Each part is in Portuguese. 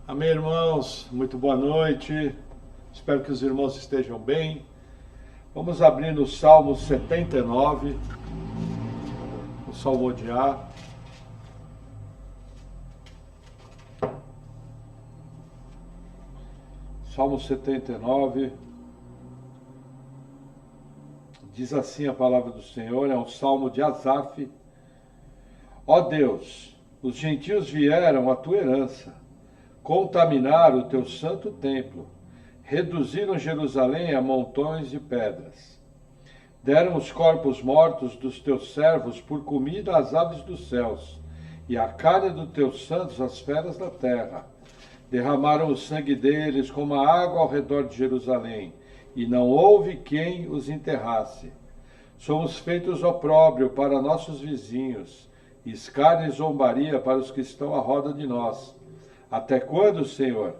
Amém, irmãos? Muito boa noite. Espero que os irmãos estejam bem. Vamos abrir no Salmo 79, o salmodiar. Salmo 79. Diz assim a palavra do Senhor, é um salmo de Asaf. Ó Deus, os gentios vieram à tua herança, contaminaram o teu santo templo, reduziram Jerusalém a montões de pedras. Deram os corpos mortos dos teus servos por comida às aves dos céus, e a carne dos teus santos às feras da terra. Derramaram o sangue deles como a água ao redor de Jerusalém, e não houve quem os enterrasse. Somos feitos opróbrio para nossos vizinhos, e escárnio e zombaria para os que estão à roda de nós. Até quando, Senhor?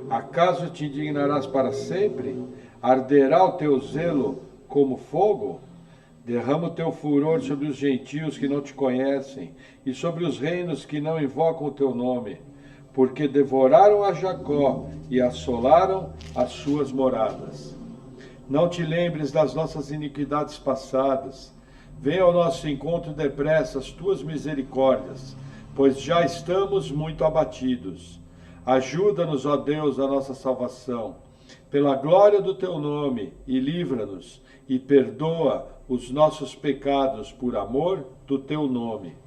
Acaso te indignarás para sempre? Arderá o teu zelo como fogo? Derrama o teu furor sobre os gentios que não te conhecem, e sobre os reinos que não invocam o teu nome, porque devoraram a Jacó e assolaram as suas moradas. Não te lembres das nossas iniquidades passadas. Venha ao nosso encontro depressa as tuas misericórdias, pois já estamos muito abatidos. Ajuda-nos, ó Deus, a nossa salvação, pela glória do teu nome, e livra-nos, e perdoa os nossos pecados por amor do teu nome.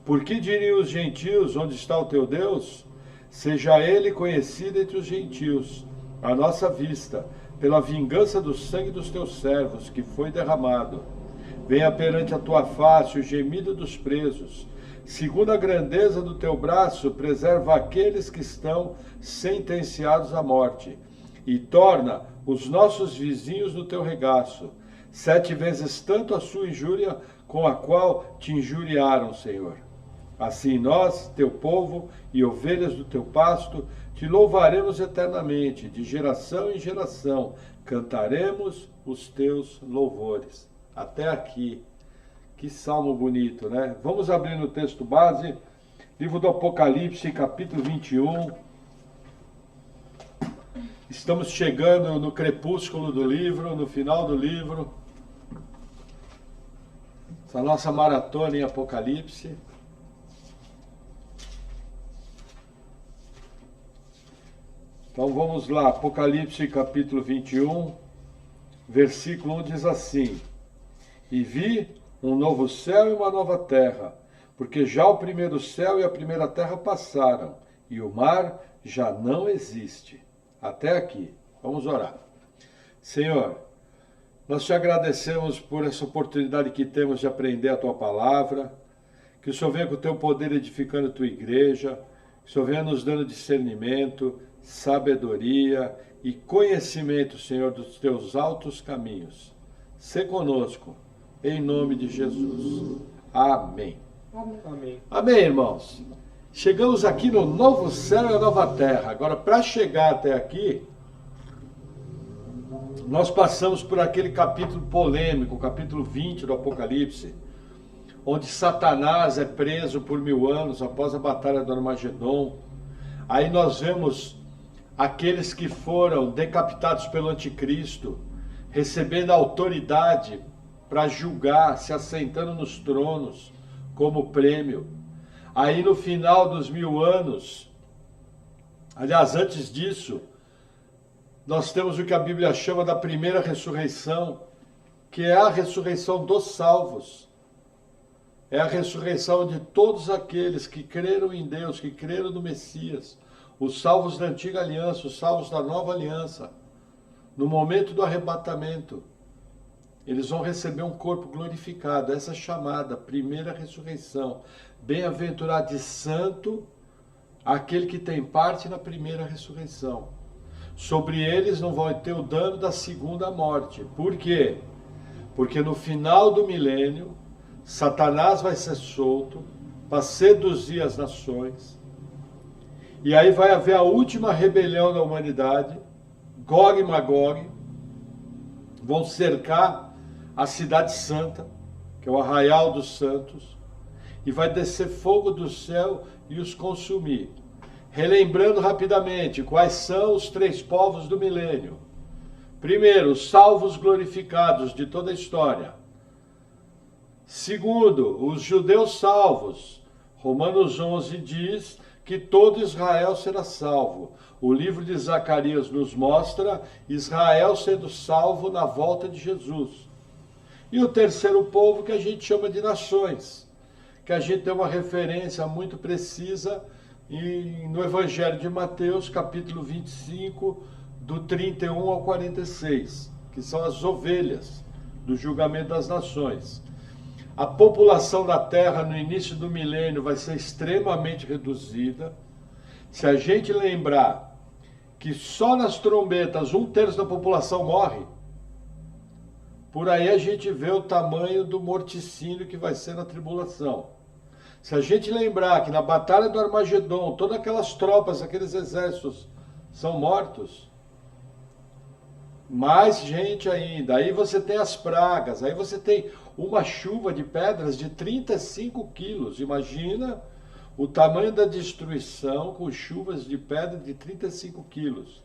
Por que diriam os gentios, onde está o teu Deus? Seja ele conhecido entre os gentios, à nossa vista, pela vingança do sangue dos teus servos, que foi derramado. Venha perante a tua face o gemido dos presos. Segundo a grandeza do teu braço, preserva aqueles que estão sentenciados à morte, e torna os nossos vizinhos no teu regaço, 7 vezes tanto a sua injúria com a qual te injuriaram, Senhor. Assim nós, teu povo e ovelhas do teu pasto, te louvaremos eternamente, de geração em geração, cantaremos os teus louvores. Até aqui. Que salmo bonito, né? Vamos abrir no texto base, livro do Apocalipse, capítulo 21. Estamos chegando no crepúsculo do livro, no final do livro. Essa nossa maratona em Apocalipse. Então vamos lá, Apocalipse capítulo 21, versículo 1 diz assim: E vi um novo céu e uma nova terra, porque já o primeiro céu e a primeira terra passaram, e o mar já não existe. Até aqui. Vamos orar. Senhor, nós te agradecemos por essa oportunidade que temos de aprender a tua palavra, que o Senhor venha com o teu poder edificando a tua igreja, que o Senhor venha nos dando discernimento, sabedoria e conhecimento, Senhor, dos teus altos caminhos. Sê conosco. Em nome de Jesus. Amém. Amém. Amém, irmãos. Chegamos aqui no novo céu e a nova terra. Agora, para chegar até aqui, nós passamos por aquele capítulo polêmico, capítulo 20 do Apocalipse, onde Satanás é preso por 1000 anos após a batalha do Armagedon. Aí nós vemos aqueles que foram decapitados pelo anticristo, recebendo autoridade para julgar, se assentando nos tronos como prêmio. Aí no final dos 1000 anos, aliás, antes disso, nós temos o que a Bíblia chama da primeira ressurreição, que é a ressurreição dos salvos. É a ressurreição de todos aqueles que creram em Deus, que creram no Messias, os salvos da antiga aliança, os salvos da nova aliança. No momento do arrebatamento, eles vão receber um corpo glorificado, essa chamada primeira ressurreição. Bem-aventurado e santo aquele que tem parte na primeira ressurreição. Sobre eles não vai ter o dano da segunda morte. Por quê? Porque no final do milênio, Satanás vai ser solto para seduzir as nações. E aí vai haver a última rebelião da humanidade. Gog e Magog vão cercar a cidade santa, que é o arraial dos santos, e vai descer fogo do céu e os consumir. Relembrando rapidamente, quais são os 3 povos do milênio? Primeiro, os salvos glorificados de toda a história. Segundo, os judeus salvos. Romanos 11 diz que todo Israel será salvo. O livro de Zacarias nos mostra Israel sendo salvo na volta de Jesus. E o terceiro povo que a gente chama de nações, que a gente tem uma referência muito precisa no Evangelho de Mateus, capítulo 25, do 31 ao 46, que são as ovelhas do julgamento das nações. A população da Terra no início do milênio vai ser extremamente reduzida. Se a gente lembrar que só nas trombetas 1/3 da população morre, por aí a gente vê o tamanho do morticínio que vai ser na tribulação. Se a gente lembrar que na Batalha do Armagedon, todas aquelas tropas, aqueles exércitos são mortos, mais gente ainda. Aí você tem as pragas, aí você tem uma chuva de pedras de 35 quilos. Imagina o tamanho da destruição com chuvas de pedra de 35 quilos.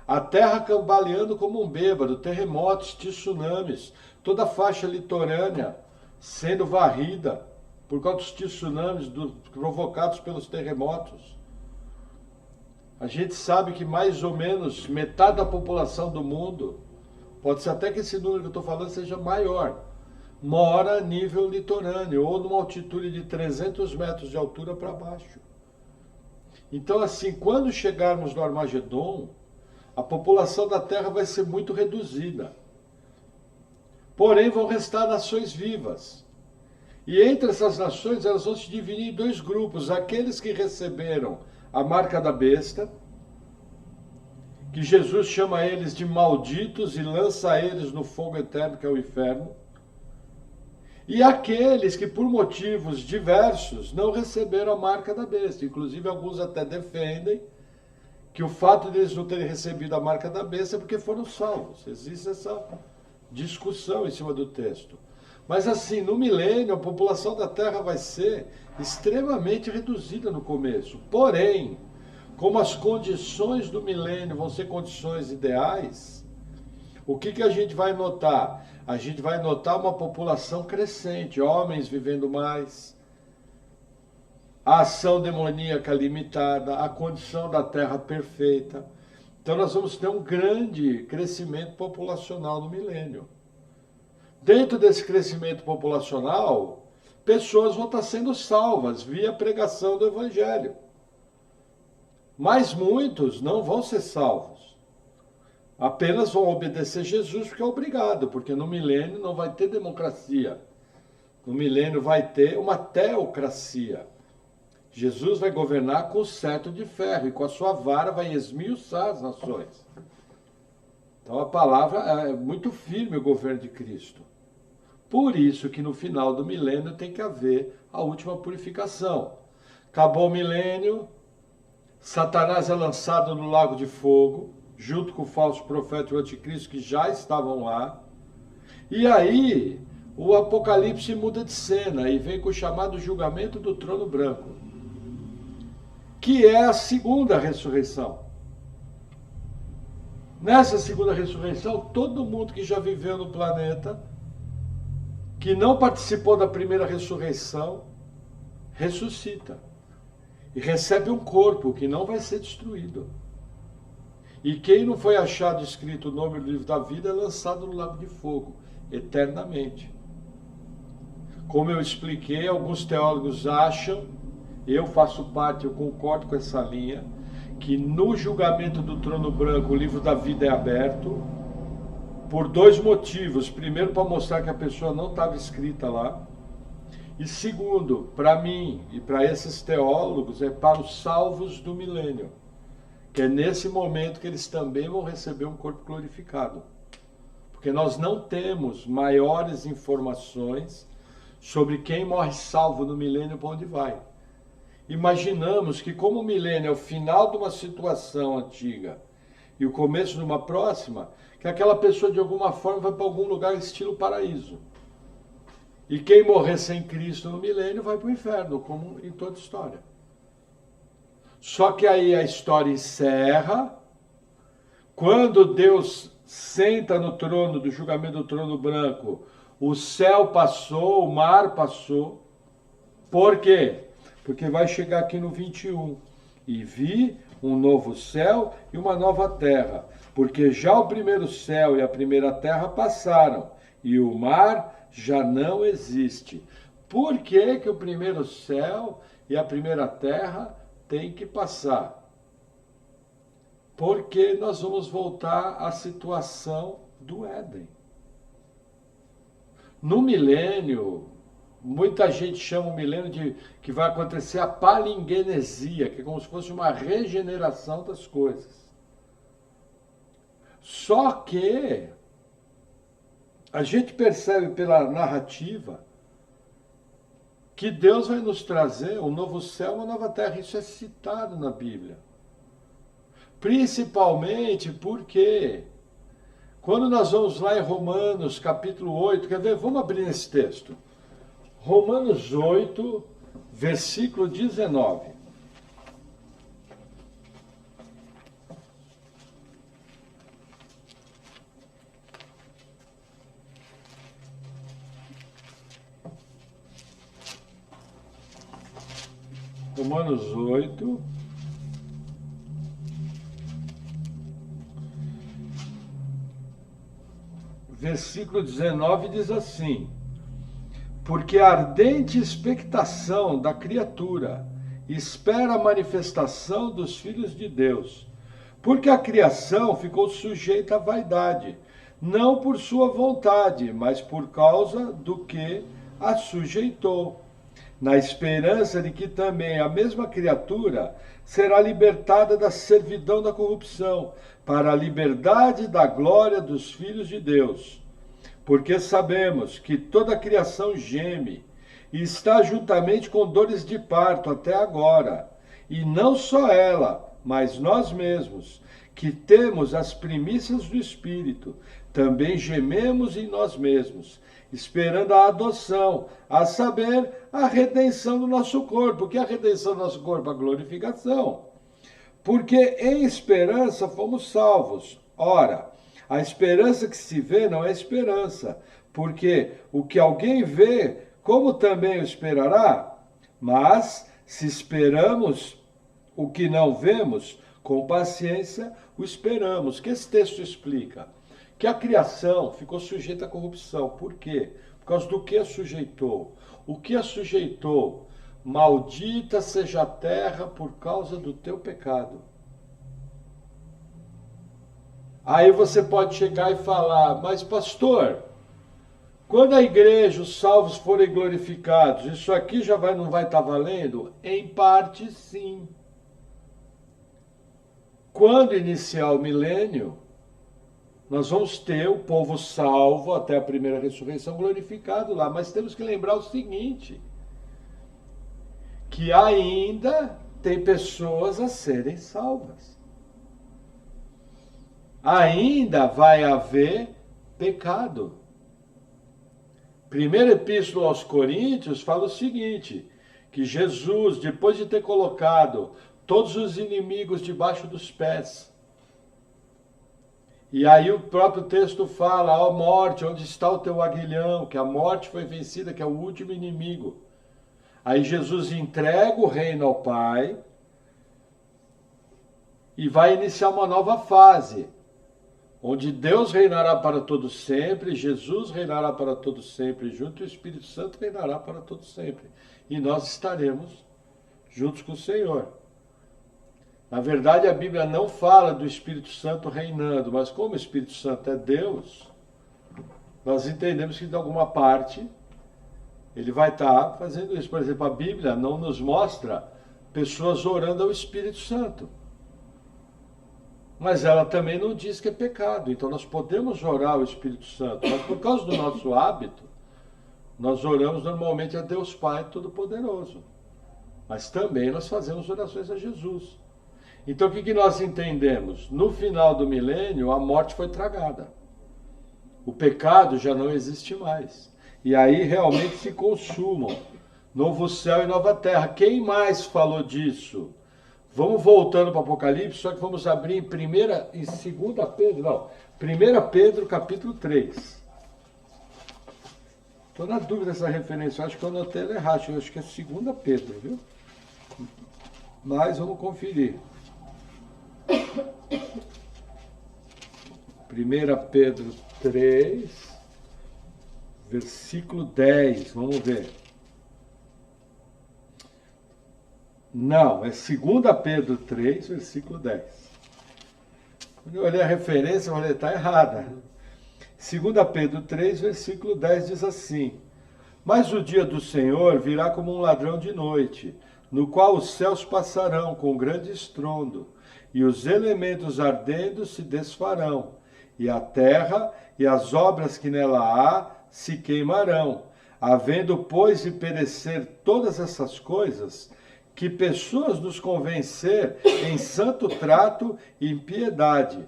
A terra cambaleando como um bêbado, terremotos, tsunamis, toda a faixa litorânea sendo varrida por causa dos tsunamis provocados pelos terremotos. A gente sabe que mais ou menos metade da população do mundo, pode ser até que esse número que eu estou falando seja maior, mora a nível litorâneo ou numa altitude de 300 metros de altura para baixo. Então, assim, quando chegarmos no Armagedon, a população da Terra vai ser muito reduzida. Porém, vão restar nações vivas. E entre essas nações, elas vão se dividir em 2 grupos. Aqueles que receberam a marca da besta, que Jesus chama eles de malditos e lança eles no fogo eterno, que é o inferno. E aqueles que, por motivos diversos, não receberam a marca da besta. Inclusive, alguns até defendem que o fato de eles não terem recebido a marca da besta é porque foram salvos. Existe essa discussão em cima do texto. Mas assim, no milênio, a população da Terra vai ser extremamente reduzida no começo. Porém, como as condições do milênio vão ser condições ideais, o que a gente vai notar? A gente vai notar uma população crescente, homens vivendo mais, a ação demoníaca limitada, a condição da Terra perfeita. Então nós vamos ter um grande crescimento populacional no milênio. Dentro desse crescimento populacional, pessoas vão estar sendo salvas via pregação do Evangelho. Mas muitos não vão ser salvos. Apenas vão obedecer Jesus porque é obrigado, porque no milênio não vai ter democracia. No milênio vai ter uma teocracia. Jesus vai governar com o cetro de ferro e com a sua vara vai esmiuçar as nações. Então a palavra é muito firme, o governo de Cristo. Por isso que no final do milênio tem que haver a última purificação. Acabou o milênio, Satanás é lançado no lago de fogo, junto com o falso profeta e o anticristo que já estavam lá. E aí o Apocalipse muda de cena e vem com o chamado julgamento do trono branco, que é a segunda ressurreição. Nessa segunda ressurreição, todo mundo que já viveu no planeta, que não participou da primeira ressurreição, ressuscita. E recebe um corpo que não vai ser destruído. E quem não foi achado escrito o nome do livro da vida é lançado no lago de fogo, eternamente. Como eu expliquei, alguns teólogos acham, eu faço parte, eu concordo com essa linha, que no julgamento do trono branco o livro da vida é aberto, por 2 motivos. Primeiro, para mostrar que a pessoa não estava escrita lá. E segundo, para mim e para esses teólogos, é para os salvos do milênio. Que é nesse momento que eles também vão receber um corpo glorificado. Porque nós não temos maiores informações sobre quem morre salvo no milênio para onde vai. Imaginamos que como o milênio é o final de uma situação antiga e o começo de uma próxima, que aquela pessoa de alguma forma vai para algum lugar estilo paraíso. E quem morrer sem Cristo no milênio vai para o inferno, como em toda história. Só que aí a história encerra, quando Deus senta no trono do julgamento do trono branco, o céu passou, o mar passou. Por quê? Porque vai chegar aqui no 21. E vi um novo céu e uma nova terra, porque já o primeiro céu e a primeira terra passaram, e o mar já não existe. Por que que o primeiro céu e a primeira terra têm que passar? Porque nós vamos voltar à situação do Éden. No milênio, muita gente chama o milênio de que vai acontecer a palingenesia, que é como se fosse uma regeneração das coisas. Só que a gente percebe pela narrativa que Deus vai nos trazer um novo céu, uma nova terra. Isso é citado na Bíblia. Principalmente porque quando nós vamos lá em Romanos capítulo 8, quer ver? Vamos abrir esse texto. Romanos 8, versículo 19. Romanos 8, versículo 19 diz assim: porque a ardente expectação da criatura espera a manifestação dos filhos de Deus, porque a criação ficou sujeita à vaidade, não por sua vontade, mas por causa do que a sujeitou, na esperança de que também a mesma criatura será libertada da servidão da corrupção, para a liberdade da glória dos filhos de Deus. Porque sabemos que toda a criação geme e está juntamente com dores de parto até agora. E não só ela, mas nós mesmos, que temos as primícias do Espírito, também gememos em nós mesmos, esperando a adoção, a saber, a redenção do nosso corpo. O que é a redenção do nosso corpo? A glorificação. Porque em esperança fomos salvos. Ora, a esperança que se vê não é esperança, porque o que alguém vê, como também o esperará? Mas, se esperamos o que não vemos, com paciência o esperamos. O que esse texto explica? Que a criação ficou sujeita à corrupção. Por quê? Por causa do que a sujeitou. O que a sujeitou? Maldita seja a terra por causa do teu pecado. Aí você pode chegar e falar, mas pastor, quando a igreja, os salvos forem glorificados, isso aqui já não vai estar valendo? Em parte, sim. Quando iniciar o milênio, nós vamos ter o povo salvo até a primeira ressurreição glorificado lá. Mas temos que lembrar o seguinte, que ainda tem pessoas a serem salvas. Ainda vai haver pecado. Primeira epístola aos Coríntios fala o seguinte, que Jesus, depois de ter colocado todos os inimigos debaixo dos pés, e aí o próprio texto fala, ó morte, onde está o teu aguilhão? Que a morte foi vencida, que é o último inimigo. Aí Jesus entrega o reino ao Pai e vai iniciar uma nova fase, onde Deus reinará para todo sempre, Jesus reinará para todo sempre, junto e o Espírito Santo reinará para todo sempre. E nós estaremos juntos com o Senhor. Na verdade, a Bíblia não fala do Espírito Santo reinando, mas como o Espírito Santo é Deus, nós entendemos que de alguma parte ele vai estar fazendo isso. Por exemplo, a Bíblia não nos mostra pessoas orando ao Espírito Santo. Mas ela também não diz que é pecado. Então nós podemos orar ao Espírito Santo. Mas por causa do nosso hábito, nós oramos normalmente a Deus Pai Todo-Poderoso. Mas também nós fazemos orações a Jesus. Então o que nós entendemos? No final do milênio, a morte foi tragada. O pecado já não existe mais. E aí realmente se consumam novo céu e nova terra. Quem mais falou disso? Vamos voltando para o Apocalipse, só que vamos abrir em primeira e segunda Pedro, não. 1 Pedro, capítulo 3. Estou na dúvida dessa referência, eu acho que eu anotei ela errado, eu acho que é 2 Pedro, viu? Mas vamos conferir. 1 Pedro 3, versículo 10, vamos ver. Não, é 2 Pedro 3, versículo 10. Quando eu olhei a referência, eu falei, está errada. 2 Pedro 3, versículo 10 diz assim: Mas o dia do Senhor virá como um ladrão de noite, no qual os céus passarão com grande estrondo, e os elementos ardendo se desfarão, e a terra e as obras que nela há se queimarão. Havendo, pois, de perecer todas essas coisas, que pessoas nos convencer em santo trato e piedade,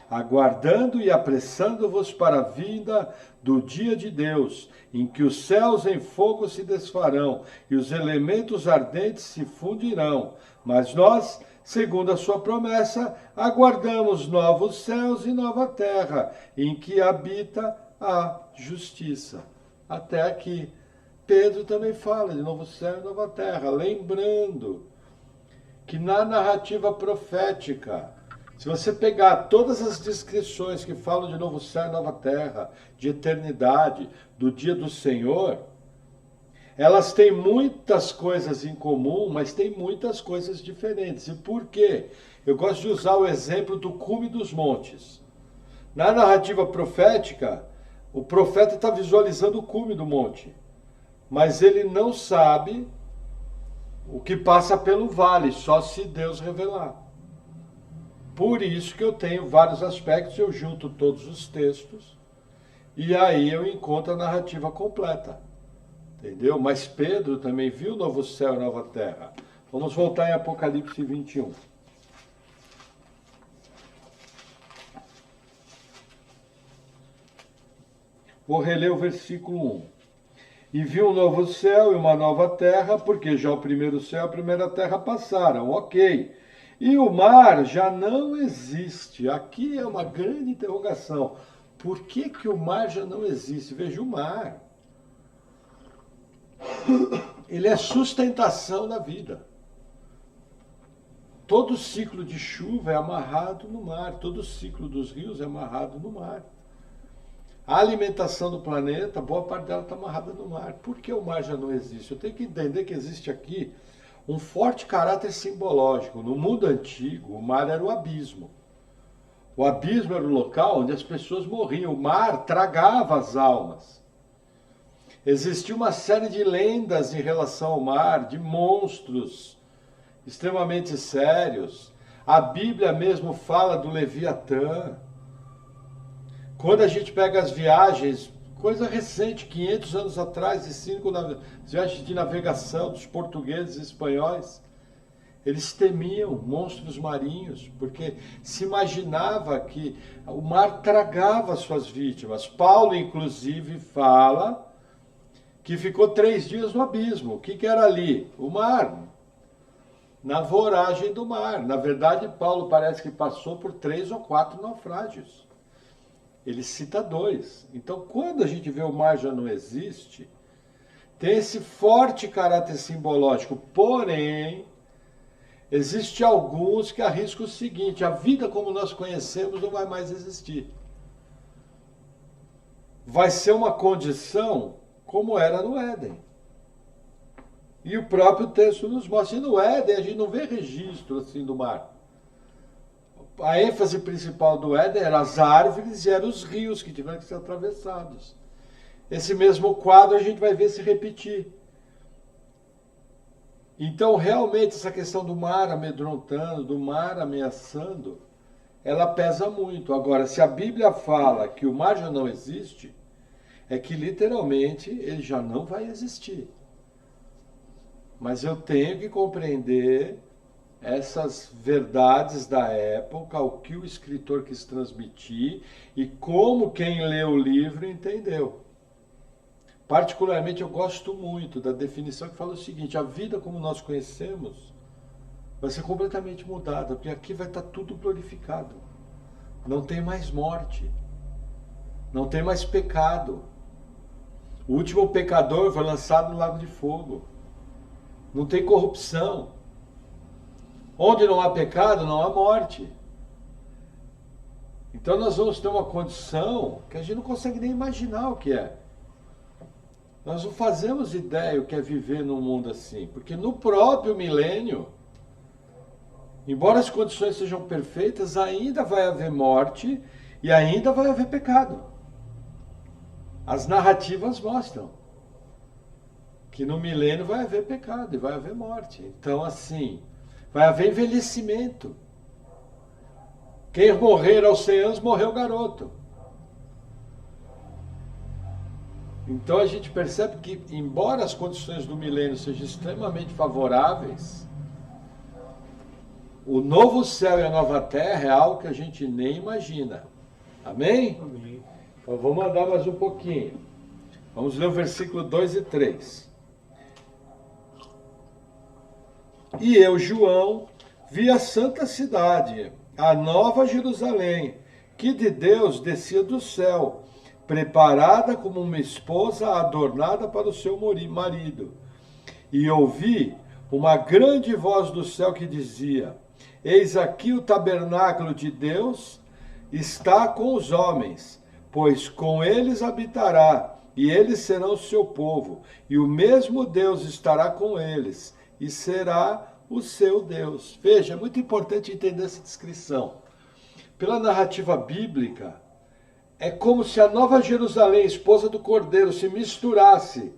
aguardando e apressando-vos para a vinda do dia de Deus, em que os céus em fogo se desfarão e os elementos ardentes se fundirão. Mas nós, segundo a sua promessa, aguardamos novos céus e nova terra, em que habita a justiça. Até aqui. Pedro também fala de novo céu e nova terra, lembrando que na narrativa profética, se você pegar todas as descrições que falam de novo céu e nova terra, de eternidade, do dia do Senhor, elas têm muitas coisas em comum, mas têm muitas coisas diferentes. E por quê? Eu gosto de usar o exemplo do cume dos montes. Na narrativa profética, o profeta está visualizando o cume do monte, mas ele não sabe o que passa pelo vale, só se Deus revelar. Por isso que eu tenho vários aspectos, eu junto todos os textos, e aí eu encontro a narrativa completa. Entendeu? Mas Pedro também viu o novo céu e nova terra. Vamos voltar em Apocalipse 21. Vou reler o versículo 1. E viu um novo céu e uma nova terra, porque já o primeiro céu e a primeira terra passaram, ok. E o mar já não existe. Aqui é uma grande interrogação. Por que que o mar já não existe? Veja, o mar, ele é sustentação da vida. Todo ciclo de chuva é amarrado no mar, todo ciclo dos rios é amarrado no mar. A alimentação do planeta, boa parte dela está amarrada no mar. Por que o mar já não existe? Eu tenho que entender que existe aqui um forte caráter simbológico. No mundo antigo, o mar era o abismo. O abismo era o local onde as pessoas morriam. O mar tragava as almas. Existia uma série de lendas em relação ao mar, de monstros extremamente sérios. A Bíblia mesmo fala do Leviatã. Quando a gente pega as viagens, coisa recente, 500 anos atrás, viagens de navegação dos portugueses e espanhóis, eles temiam monstros marinhos, porque se imaginava que o mar tragava suas vítimas. Paulo, inclusive, fala que ficou 3 dias no abismo. O que era ali? O mar. Na voragem do mar. Na verdade, Paulo parece que passou por 3 ou 4 naufrágios. Ele cita 2. Então, quando a gente vê o mar já não existe, tem esse forte caráter simbológico. Porém, existe alguns que arriscam o seguinte: a vida como nós conhecemos não vai mais existir. Vai ser uma condição como era no Éden. E o próprio texto nos mostra. E no Éden a gente não vê registro assim do mar. A ênfase principal do Éden eram as árvores e eram os rios que tiveram que ser atravessados. Esse mesmo quadro a gente vai ver se repetir. Então, realmente, essa questão do mar amedrontando, do mar ameaçando, ela pesa muito. Agora, se a Bíblia fala que o mar já não existe, é que literalmente ele já não vai existir. Mas eu tenho que compreender essas verdades da época, o que o escritor quis transmitir e como quem lê o livro entendeu. Particularmente eu gosto muito da definição que fala o seguinte: a vida como nós conhecemos vai ser completamente mudada, porque aqui vai estar tudo glorificado. Não tem mais morte, não tem mais pecado. O último pecador foi lançado no lago de fogo. Não tem corrupção. Onde não há pecado, não há morte. Então nós vamos ter uma condição que a gente não consegue nem imaginar o que é. Nós não fazemos ideia o que é viver num mundo assim, porque no próprio milênio, embora as condições sejam perfeitas, ainda vai haver morte e ainda vai haver pecado. As narrativas mostram que no milênio vai haver pecado e vai haver morte. Então, assim, vai haver envelhecimento. Quem morrer aos 100 anos, morreu garoto. Então a gente percebe que, embora as condições do milênio sejam extremamente favoráveis, o novo céu e a nova terra é algo que a gente nem imagina. Amém? Amém. Então vamos andar mais um pouquinho. Vamos ler o versículo 2 e 3. E eu, João, vi a santa cidade, a nova Jerusalém, que de Deus descia do céu, preparada como uma esposa adornada para o seu marido. E ouvi uma grande voz do céu que dizia: Eis aqui o tabernáculo de Deus está com os homens, pois com eles habitará, e eles serão o seu povo, e o mesmo Deus estará com eles, e será o seu Deus. Veja, é muito importante entender essa descrição. Pela narrativa bíblica, é como se a Nova Jerusalém, esposa do Cordeiro, se misturasse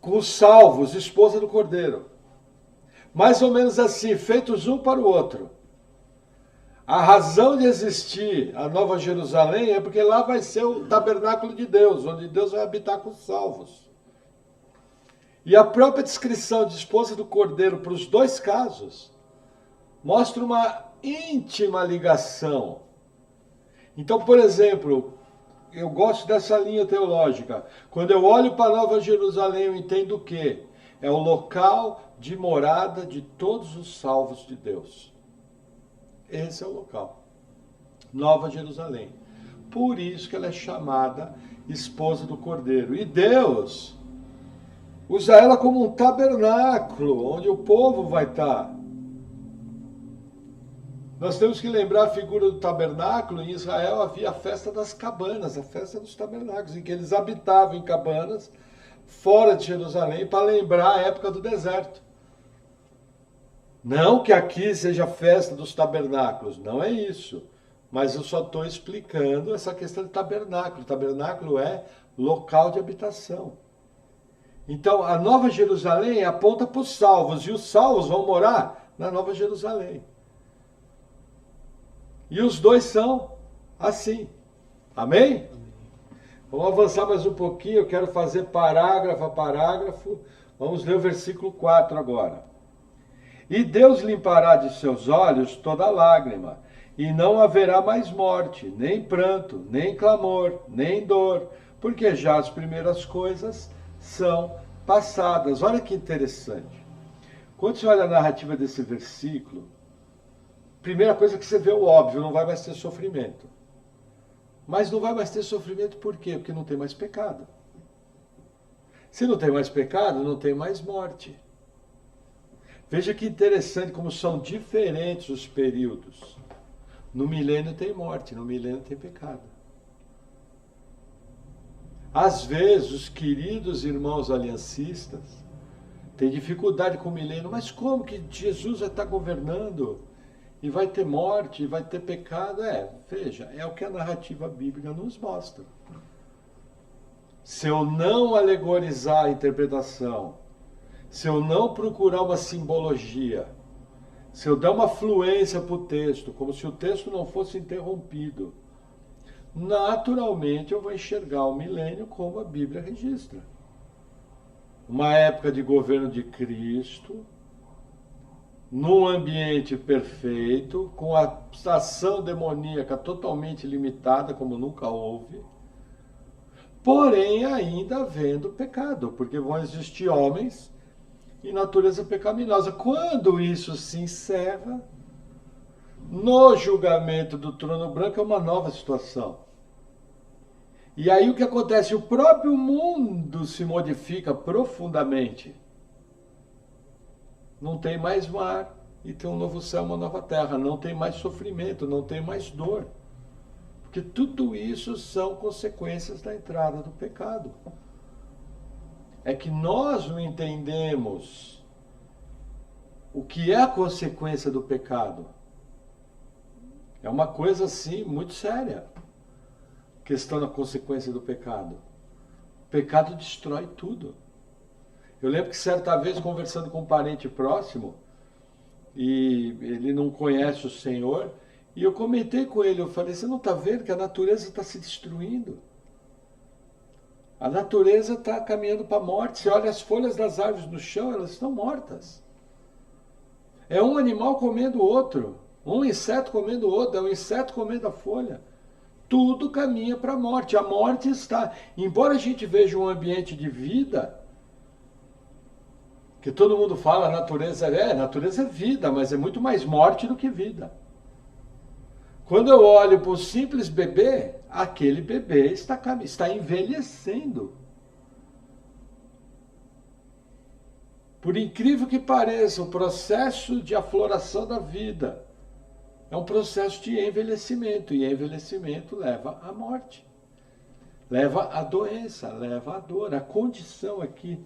com os salvos, esposa do Cordeiro. Mais ou menos assim, feitos um para o outro. A razão de existir a Nova Jerusalém é porque lá vai ser o tabernáculo de Deus, onde Deus vai habitar com os salvos. E a própria descrição de esposa do Cordeiro para os dois casos mostra uma íntima ligação. Então, por exemplo, eu gosto dessa linha teológica. Quando eu olho para a Nova Jerusalém, eu entendo o quê? É o local de morada de todos os salvos de Deus. Esse é o local. Nova Jerusalém. Por isso que ela é chamada esposa do Cordeiro. E Deus usa ela como um tabernáculo, onde o povo vai estar. Nós temos que lembrar a figura do tabernáculo. Em Israel havia a festa das cabanas, a festa dos tabernáculos, em que eles habitavam em cabanas fora de Jerusalém para lembrar a época do deserto. Não que aqui seja a festa dos tabernáculos, não é isso. Mas eu só estou explicando essa questão de tabernáculo. Tabernáculo é local de habitação. Então, a Nova Jerusalém aponta para os salvos, e os salvos vão morar na Nova Jerusalém. E os dois são assim. Amém? Vamos avançar mais um pouquinho, eu quero fazer parágrafo a parágrafo. Vamos ler o versículo 4 agora. E Deus limpará de seus olhos toda lágrima, e não haverá mais morte, nem pranto, nem clamor, nem dor, porque já as primeiras coisas são passadas. Olha que interessante. Quando você olha a narrativa desse versículo, primeira coisa que você vê é o óbvio, não vai mais ter sofrimento. Mas não vai mais ter sofrimento por quê? Porque não tem mais pecado. Se não tem mais pecado, não tem mais morte. Veja que interessante como são diferentes os períodos. No milênio tem morte, no milênio tem pecado. Às vezes, os queridos irmãos aliancistas têm dificuldade com o milênio. Mas como que Jesus vai estar governando e vai ter morte, e vai ter pecado? Veja, é o que a narrativa bíblica nos mostra. Se eu não alegorizar a interpretação, se eu não procurar uma simbologia, se eu der uma fluência para o texto, como se o texto não fosse interrompido, naturalmente eu vou enxergar o milênio como a Bíblia registra. Uma época de governo de Cristo, num ambiente perfeito, com a ação demoníaca totalmente limitada, como nunca houve, porém ainda havendo pecado, porque vão existir homens e natureza pecaminosa. Quando isso se encerra, no julgamento do trono branco é uma nova situação. E aí o que acontece? O próprio mundo se modifica profundamente. Não tem mais mar e tem um novo céu, uma nova terra. Não tem mais sofrimento, não tem mais dor. Porque tudo isso são consequências da entrada do pecado. É que nós não entendemos o que é a consequência do pecado. É uma coisa assim muito séria. A questão da consequência do pecado. O pecado destrói tudo. Eu lembro que certa vez, conversando com um parente próximo, e ele não conhece o Senhor, e eu comentei com ele, eu falei, você não está vendo que a natureza está se destruindo? A natureza está caminhando para a morte. Você olha as folhas das árvores no chão, elas estão mortas. É um animal comendo o outro, um inseto comendo o outro, é um inseto comendo a folha. Tudo caminha para a morte. A morte está, embora a gente veja um ambiente de vida, que todo mundo fala, natureza é vida, mas é muito mais morte do que vida. Quando eu olho para o simples bebê, aquele bebê está envelhecendo. Por incrível que pareça, o processo de afloração da vida é um processo de envelhecimento, e envelhecimento leva à morte, leva à doença, leva à dor. A condição aqui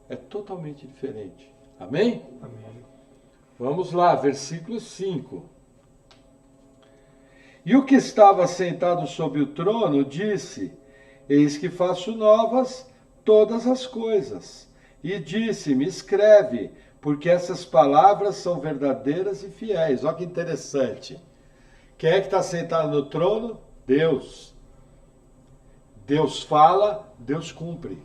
é totalmente diferente. Amém? Amém. Vamos lá, versículo 5. E o que estava sentado sobre o trono disse: Eis que faço novas todas as coisas. E disse-me: Escreve, porque essas palavras são verdadeiras e fiéis. Olha que interessante. Quem é que está sentado no trono? Deus. Deus fala, Deus cumpre.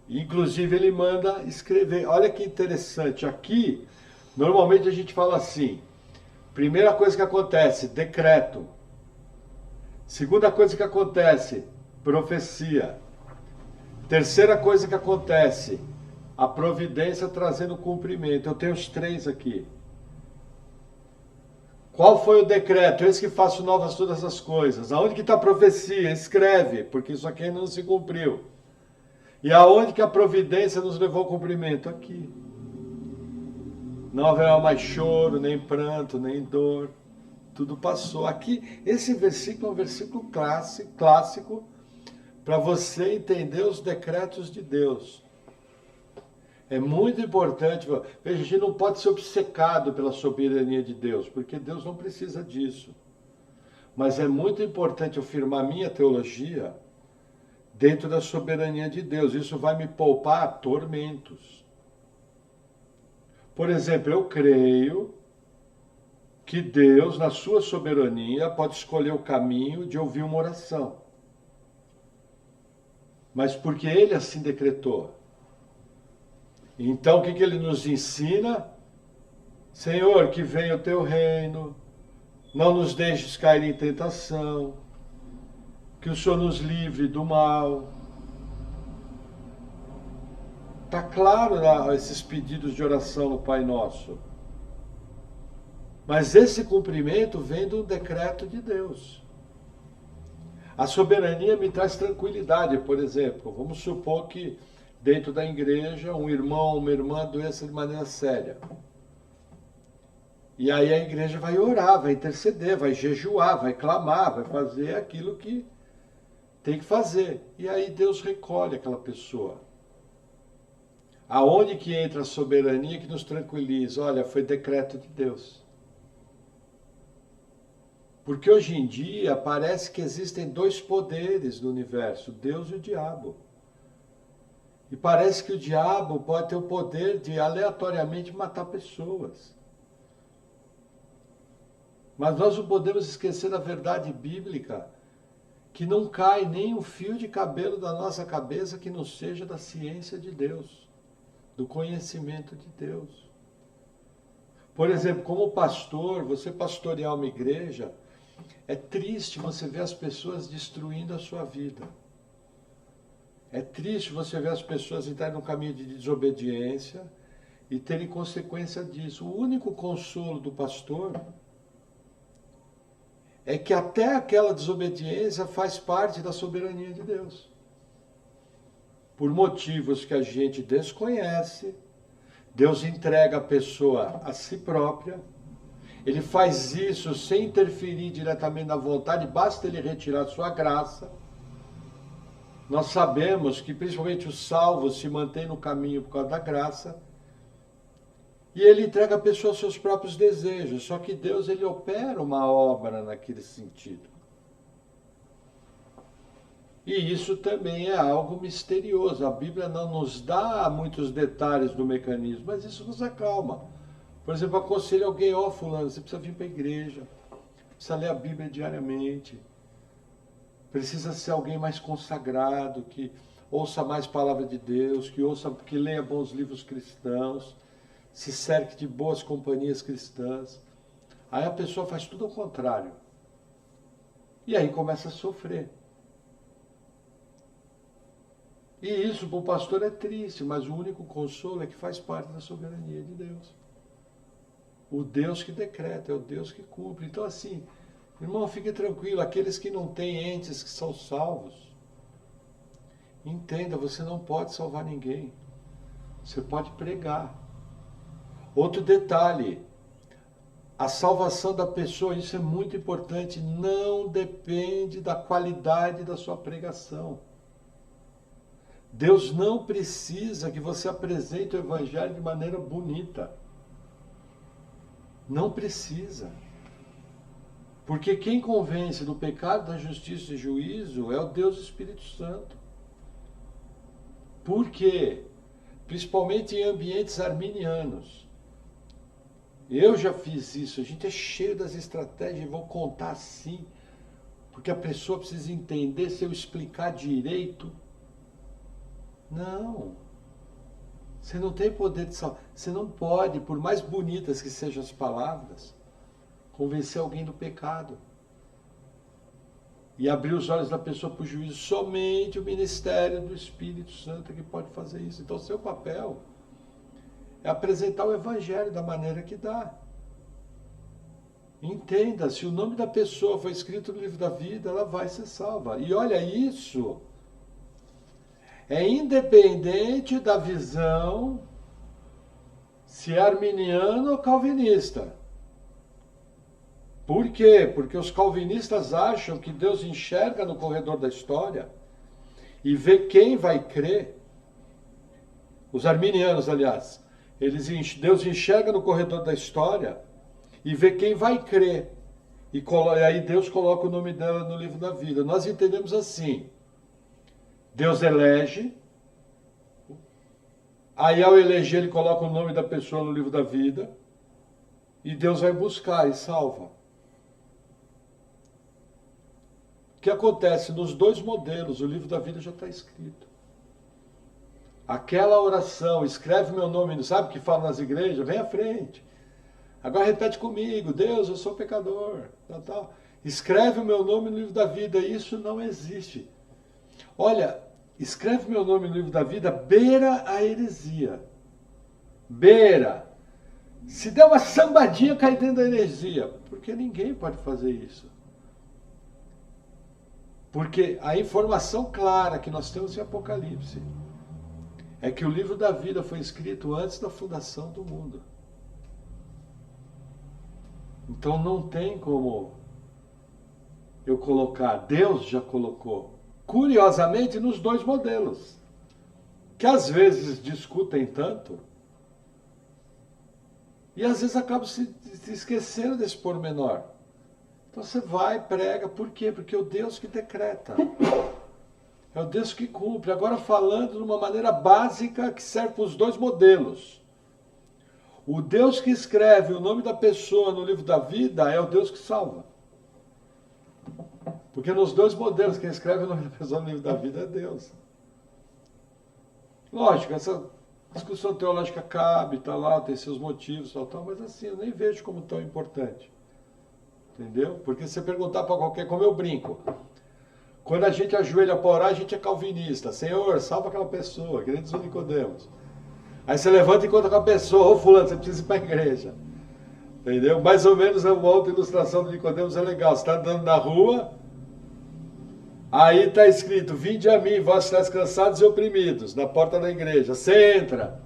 Inclusive ele manda escrever. Olha que interessante. Aqui, normalmente a gente fala assim. Primeira coisa que acontece, decreto. Segunda coisa que acontece, profecia. Terceira coisa que acontece, a providência trazendo cumprimento. Eu tenho os três aqui. Qual foi o decreto? Eis que faço novas todas as coisas. Aonde que está a profecia? Escreve, porque isso aqui ainda não se cumpriu. E aonde que a providência nos levou ao cumprimento? Aqui. Não haverá mais choro, nem pranto, nem dor. Tudo passou. Aqui, esse versículo é um versículo clássico para você entender os decretos de Deus. É muito importante. Veja, a gente não pode ser obcecado pela soberania de Deus, porque Deus não precisa disso. Mas é muito importante eu firmar minha teologia dentro da soberania de Deus. Isso vai me poupar tormentos. Por exemplo, eu creio que Deus, na sua soberania, pode escolher o caminho de ouvir uma oração. Mas porque Ele assim decretou. Então, o que Ele nos ensina? Senhor, que venha o Teu reino, não nos deixes cair em tentação, que o Senhor nos livre do mal. Está claro esses pedidos de oração no Pai Nosso. Mas esse cumprimento vem do decreto de Deus. A soberania me traz tranquilidade. Por exemplo, vamos supor que dentro da igreja um irmão ou uma irmã adoeça de maneira séria. E aí a igreja vai orar, vai interceder, vai jejuar, vai clamar, vai fazer aquilo que tem que fazer. E aí Deus recolhe aquela pessoa. Aonde que entra a soberania que nos tranquiliza? Olha, foi decreto de Deus. Porque hoje em dia parece que existem dois poderes no universo, Deus e o diabo. E parece que o diabo pode ter o poder de aleatoriamente matar pessoas. Mas nós não podemos esquecer da verdade bíblica, que não cai nem um fio de cabelo da nossa cabeça que não seja da ciência de Deus, do conhecimento de Deus. Por exemplo, como pastor, você pastorear uma igreja, é triste você ver as pessoas destruindo a sua vida. É triste você ver as pessoas entrarem num caminho de desobediência e terem consequência disso. O único consolo do pastor é que até aquela desobediência faz parte da soberania de Deus. Por motivos que a gente desconhece, Deus entrega a pessoa a si própria. Ele faz isso sem interferir diretamente na vontade, basta ele retirar sua graça. Nós sabemos que principalmente os salvos se mantêm no caminho por causa da graça. E ele entrega a pessoa aos seus próprios desejos. Só que Deus, ele opera uma obra naquele sentido. E isso também é algo misterioso. A Bíblia não nos dá muitos detalhes do mecanismo, mas isso nos acalma. Por exemplo, aconselho alguém, fulano, você precisa vir para a igreja, precisa ler a Bíblia diariamente, precisa ser alguém mais consagrado, que ouça mais palavra de Deus, que leia bons livros cristãos, se cerque de boas companhias cristãs. Aí a pessoa faz tudo ao contrário. E aí começa a sofrer. E isso para o pastor é triste, mas o único consolo é que faz parte da soberania de Deus. O Deus que decreta, é o Deus que cumpre. Então assim, irmão, fique tranquilo, aqueles que não têm entes que são salvos, entenda, você não pode salvar ninguém. Você pode pregar. Outro detalhe, a salvação da pessoa, isso é muito importante, não depende da qualidade da sua pregação. Deus não precisa que você apresente o evangelho de maneira bonita. Não precisa. Porque quem convence do pecado, da justiça e juízo é o Deus Espírito Santo. Por quê? Principalmente em ambientes arminianos. Eu já fiz isso, a gente é cheio das estratégias, vou contar assim, porque a pessoa precisa entender, se eu explicar direito. Não. Você não tem poder de salvar. Você não pode, por mais bonitas que sejam as palavras, convencer alguém do pecado. E abrir os olhos da pessoa para o juízo. Somente o ministério do Espírito Santo é que pode fazer isso. Então, seu papel é apresentar o evangelho da maneira que dá. Entenda, se o nome da pessoa foi escrito no livro da vida, ela vai ser salva. E olha, isso é independente da visão se é arminiano ou calvinista. Por quê? Porque os calvinistas acham que Deus enxerga no corredor da história e vê quem vai crer. Os arminianos, aliás, Deus enxerga no corredor da história e vê quem vai crer. E aí Deus coloca o nome dela no livro da vida. Nós entendemos assim. Deus elege, aí ao eleger ele coloca o nome da pessoa no livro da vida, e Deus vai buscar e salva. O que acontece? Nos dois modelos, o livro da vida já está escrito. Aquela oração, escreve meu nome, sabe o que fala nas igrejas? Vem à frente. Agora repete comigo, Deus, eu sou pecador. Tal, tal. Escreve o meu nome no livro da vida, isso não existe. Olha, escreve meu nome no livro da vida, beira a heresia. Beira. Se der uma sambadinha, cai dentro da heresia. Porque ninguém pode fazer isso. Porque a informação clara que nós temos em Apocalipse é que o livro da vida foi escrito antes da fundação do mundo. Então não tem como eu colocar, Deus já colocou. Curiosamente, nos dois modelos, que às vezes discutem tanto, e às vezes acabam se esquecendo desse pormenor. Então você vai, prega, por quê? Porque é o Deus que decreta, é o Deus que cumpre. Agora falando de uma maneira básica que serve para os dois modelos. O Deus que escreve o nome da pessoa no livro da vida é o Deus que salva. Porque nos dois modelos, quem escreve o nome da pessoa no livro da vida é Deus. Lógico, essa discussão teológica cabe, tá lá, tem seus motivos, tal, mas assim, eu nem vejo como tão importante. Entendeu? Porque se você perguntar para qualquer, como eu brinco, Quando a gente ajoelha para orar, a gente é calvinista. Senhor, salva aquela pessoa, que nem diz o Nicodemos. Aí você levanta e conta com a pessoa, ô fulano, você precisa ir para a igreja. Entendeu? Mais ou menos uma outra ilustração do Nicodemos é legal. Você está andando na rua, aí está escrito, vinde a mim, vós estáis cansados e oprimidos, na porta da igreja. Você entra.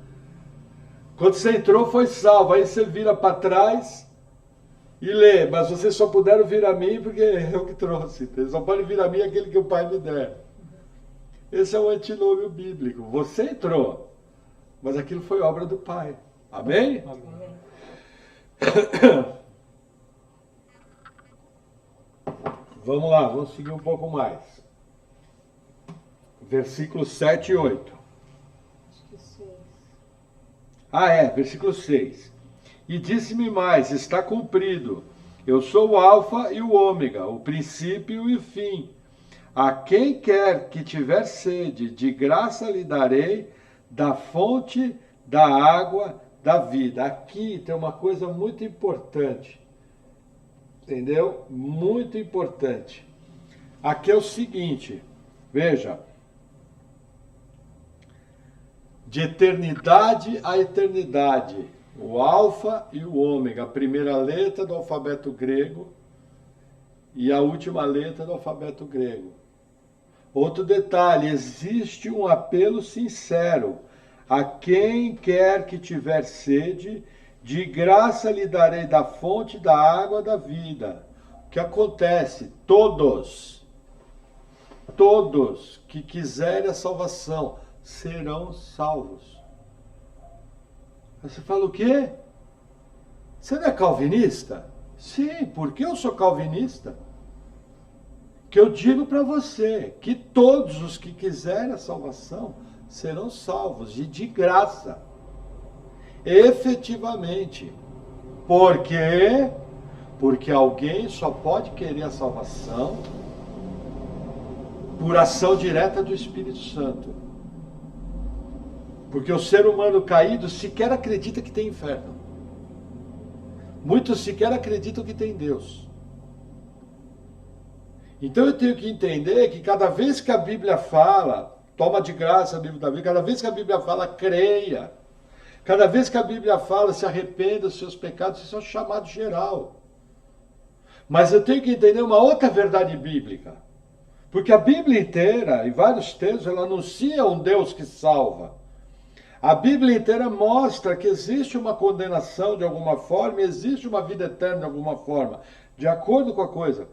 Quando você entrou, foi salvo. Aí você vira para trás e lê, mas vocês só puderam vir a mim porque eu que trouxe. Só pode vir a mim aquele que o Pai me der. Esse é o antinômio bíblico. Você entrou, mas aquilo foi obra do Pai. Amém? Amém. Vamos lá, vamos seguir um pouco mais. Versículos 7 e 8. Acho que 6. Versículo 6. E disse-me mais, está cumprido. Eu sou o alfa e o ômega, o princípio e o fim. A quem quer que tiver sede, de graça lhe darei da fonte da água da vida. Aqui tem uma coisa muito importante. Entendeu? Muito importante. Aqui é o seguinte, veja. De eternidade a eternidade, o alfa e o ômega, a primeira letra do alfabeto grego e a última letra do alfabeto grego. Outro detalhe, existe um apelo sincero. A quem quer que tiver sede, de graça lhe darei da fonte da água da vida. O que acontece? Todos que quiserem a salvação serão salvos. Você fala o quê? Você não é calvinista? Sim, porque eu sou calvinista. Que eu digo para você que todos os que quiserem a salvação serão salvos e de graça. Efetivamente. Por quê? Porque alguém só pode querer a salvação por ação direta do Espírito Santo. Porque o ser humano caído sequer acredita que tem inferno. Muitos sequer acreditam que tem Deus. Então eu tenho que entender que cada vez que a Bíblia fala, toma de graça o livro da vida, cada vez que a Bíblia fala, creia. Cada vez que a Bíblia fala, se arrependa dos seus pecados, isso é um chamado geral. Mas eu tenho que entender uma outra verdade bíblica. Porque a Bíblia inteira, em vários textos, ela anuncia um Deus que salva. A Bíblia inteira mostra que existe uma condenação de alguma forma e existe uma vida eterna de alguma forma, de acordo com a coisa.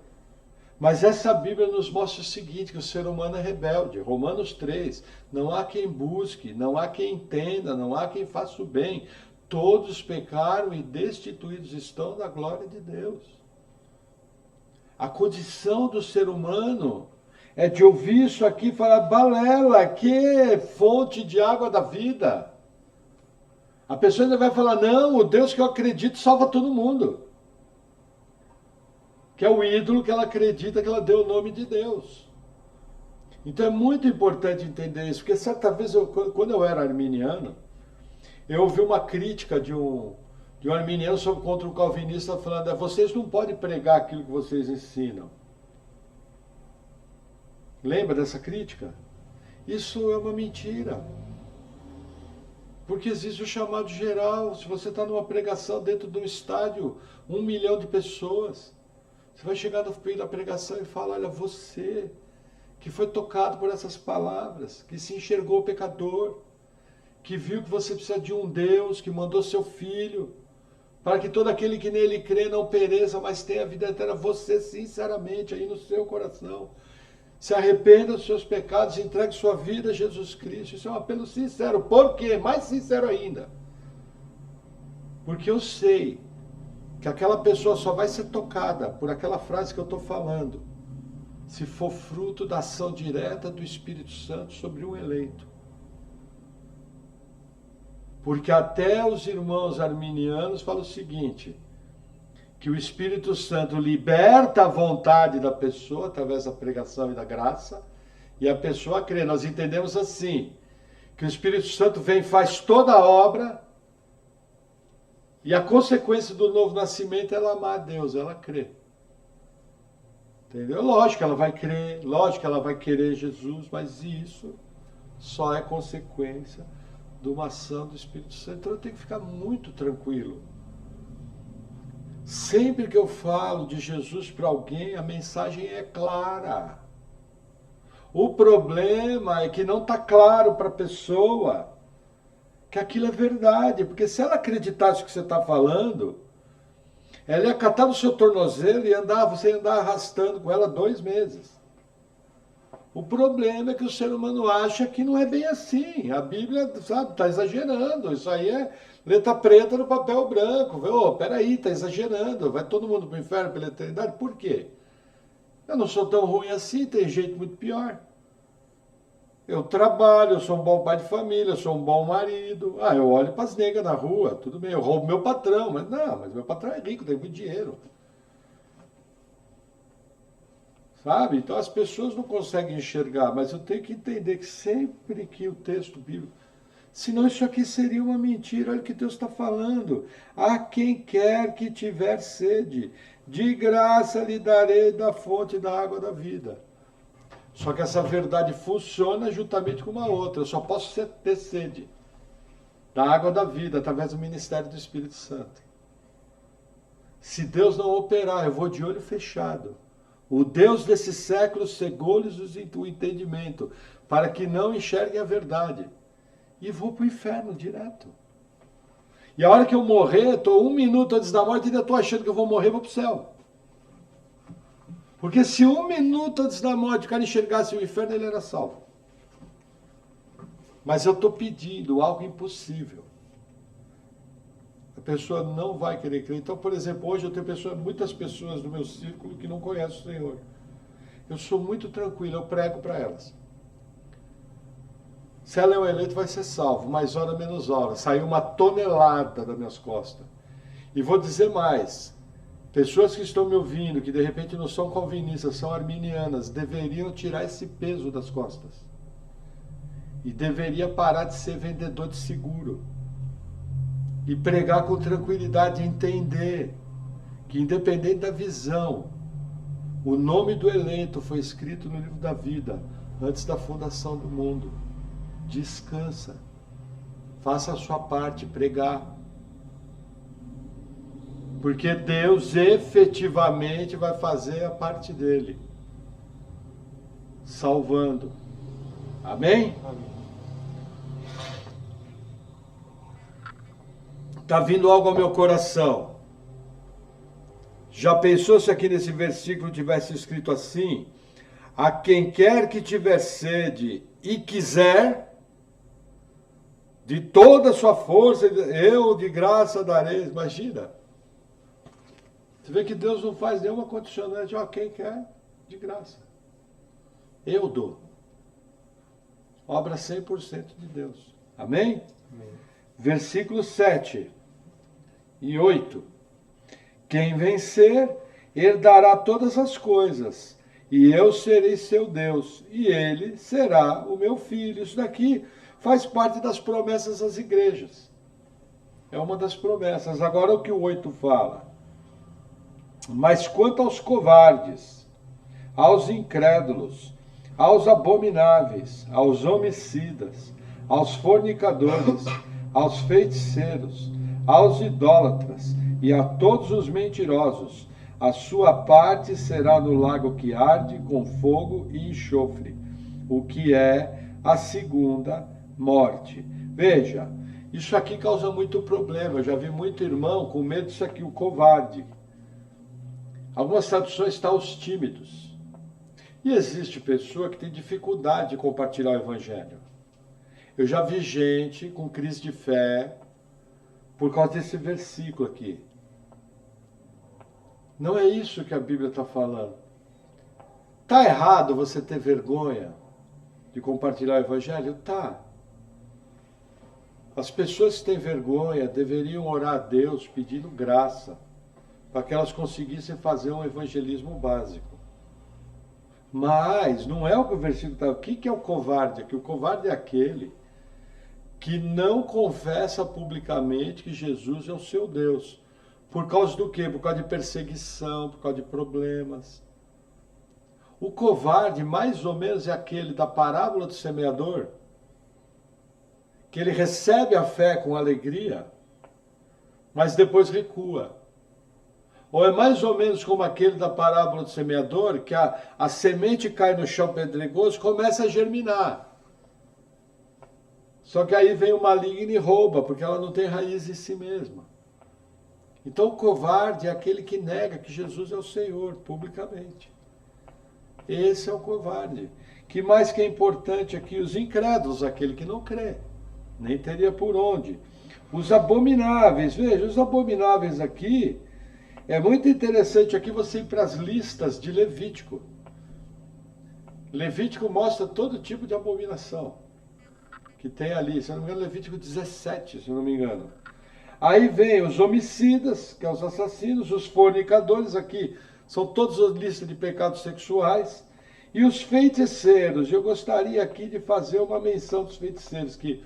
Mas essa Bíblia nos mostra o seguinte, que o ser humano é rebelde. Romanos 3, não há quem busque, não há quem entenda, não há quem faça o bem. Todos pecaram e destituídos estão da glória de Deus. A condição do ser humano é de ouvir isso aqui e falar, balela, que fonte de água da vida. A pessoa ainda vai falar, não, o Deus que eu acredito salva todo mundo. Que é o ídolo que ela acredita que ela deu o nome de Deus. Então é muito importante entender isso, porque certa vez, quando eu era arminiano, eu ouvi uma crítica de um arminiano contra um calvinista falando, vocês não podem pregar aquilo que vocês ensinam. Lembra dessa crítica? Isso é uma mentira. Porque existe o chamado geral. Se você está numa pregação dentro de um estádio, 1 milhão de pessoas, você vai chegar no fim da pregação e fala, olha, você que foi tocado por essas palavras, que se enxergou pecador, que viu que você precisa de um Deus, que mandou seu Filho, para que todo aquele que nele crê não pereça, mas tenha a vida eterna. Você, sinceramente, aí no seu coração, se arrependa dos seus pecados e entregue sua vida a Jesus Cristo. Isso é um apelo sincero. Por quê? Mais sincero ainda. Porque eu sei que aquela pessoa só vai ser tocada por aquela frase que eu estou falando, se for fruto da ação direta do Espírito Santo sobre um eleito. Porque até os irmãos arminianos falam o seguinte, que o Espírito Santo liberta a vontade da pessoa através da pregação e da graça, e a pessoa crê. Nós entendemos assim, que o Espírito Santo vem e faz toda a obra, e a consequência do novo nascimento é ela amar a Deus, ela crê. Entendeu? Lógico que ela vai crer, lógico que ela vai querer Jesus, mas isso só é consequência de uma ação do Espírito Santo. Então eu tenho que ficar muito tranquilo. Sempre que eu falo de Jesus para alguém, a mensagem é clara. O problema é que não está claro para a pessoa que aquilo é verdade. Porque se ela acreditasse o que você está falando, ela ia catar no seu tornozelo e você ia andar arrastando com ela 2 meses. O problema é que o ser humano acha que não é bem assim. A Bíblia, sabe, está exagerando. Isso aí é letra preta no papel branco. Oh, peraí, está exagerando. Vai todo mundo para o inferno pela eternidade? Por quê? Eu não sou tão ruim assim, tem jeito muito pior. Eu trabalho, eu sou um bom pai de família, eu sou um bom marido. Eu olho para as negas na rua, tudo bem, eu roubo meu patrão, mas meu patrão é rico, tem muito dinheiro. Sabe? Então as pessoas não conseguem enxergar, mas eu tenho que entender que sempre que o texto bíblico... Senão isso aqui seria uma mentira, olha o que Deus está falando. A quem quer que tiver sede, de graça lhe darei da fonte da água da vida. Só que essa verdade funciona juntamente com uma outra. Eu só posso ter sede da água da vida através do ministério do Espírito Santo. Se Deus não operar, eu vou de olho fechado. O Deus desse século cegou-lhes o entendimento, para que não enxerguem a verdade. E vou para o inferno direto. E a hora que eu morrer, estou 1 minuto antes da morte e ainda estou achando que eu vou morrer, vou para o céu. Porque se 1 minuto antes da morte o cara enxergasse o inferno, ele era salvo. Mas eu estou pedindo algo impossível. A pessoa não vai querer crer. Então, por exemplo, hoje eu tenho muitas pessoas no meu círculo que não conhecem o Senhor. Eu sou muito tranquilo, eu prego para elas. Se ela é um eleito, vai ser salvo, mais hora menos hora. Saiu uma tonelada das minhas costas. E vou dizer mais. Pessoas que estão me ouvindo, que de repente não são calvinistas, são arminianas, deveriam tirar esse peso das costas. E deveria parar de ser vendedor de seguro. E pregar com tranquilidade, entender que independente da visão, o nome do eleito foi escrito no livro da vida, antes da fundação do mundo. Descansa. Faça a sua parte, pregar. Porque Deus efetivamente vai fazer a parte dele. Salvando. Amém? Amém. Está vindo algo ao meu coração. Já pensou se aqui nesse versículo tivesse escrito assim? A quem quer que tiver sede e quiser, de toda a sua força, eu de graça darei. Imagina. Você vê que Deus não faz nenhuma condicionante. Quem quer, de graça. Eu dou. Obra 100% de Deus. Amém? Amém. Versículo 7 e 8. Quem vencer, herdará todas as coisas, e eu serei seu Deus, e ele será o meu filho. Isso daqui faz parte das promessas das igrejas. É uma das promessas. Agora o que o 8 fala. Mas quanto aos covardes, aos incrédulos, aos abomináveis, aos homicidas, aos fornicadores, aos feiticeiros, aos idólatras e a todos os mentirosos, a sua parte será no lago que arde com fogo e enxofre, o que é a segunda morte. Veja, isso aqui causa muito problema. Eu já vi muito irmão com medo disso aqui, o covarde. Algumas traduções estão os tímidos. E existe pessoa que tem dificuldade de compartilhar o evangelho. Eu já vi gente com crise de fé por causa desse versículo aqui. Não é isso que a Bíblia está falando. Está errado você ter vergonha de compartilhar o evangelho? Tá. As pessoas que têm vergonha deveriam orar a Deus pedindo graça para que elas conseguissem fazer um evangelismo básico. Mas não é o que o versículo está. O que é o covarde? Que o covarde é aquele que não confessa publicamente que Jesus é o seu Deus. Por causa do quê? Por causa de perseguição, por causa de problemas. O covarde, mais ou menos, é aquele da parábola do semeador, que ele recebe a fé com alegria, mas depois recua. Ou é mais ou menos como aquele da parábola do semeador, que a semente cai no chão pedregoso e começa a germinar. Só que aí vem o maligno e rouba, porque ela não tem raiz em si mesma. Então o covarde é aquele que nega que Jesus é o Senhor, publicamente. Esse é o covarde. Que mais que é importante aqui? Os incrédulos, aquele que não crê. Nem teria por onde. Os abomináveis, veja, os abomináveis aqui, é muito interessante aqui você ir para as listas de Levítico. Levítico mostra todo tipo de abominação que tem ali, se eu não me engano, Levítico 17, se eu não me engano. Aí vem os homicidas, que são os assassinos, os fornicadores, aqui são todos as listas de pecados sexuais, e os feiticeiros. Eu gostaria aqui de fazer uma menção dos feiticeiros, que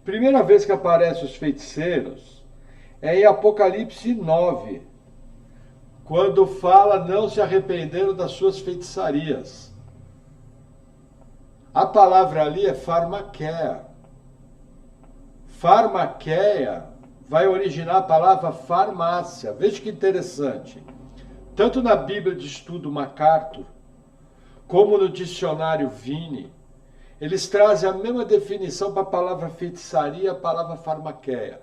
primeira vez que aparecem os feiticeiros é em Apocalipse 9, quando fala não se arrependeram das suas feitiçarias. A palavra ali é farmaqueia. Farmaqueia vai originar a palavra farmácia. Veja que interessante. Tanto na Bíblia de Estudo MacArthur, como no dicionário Vini, eles trazem a mesma definição para a palavra feitiçaria e a palavra farmaqueia.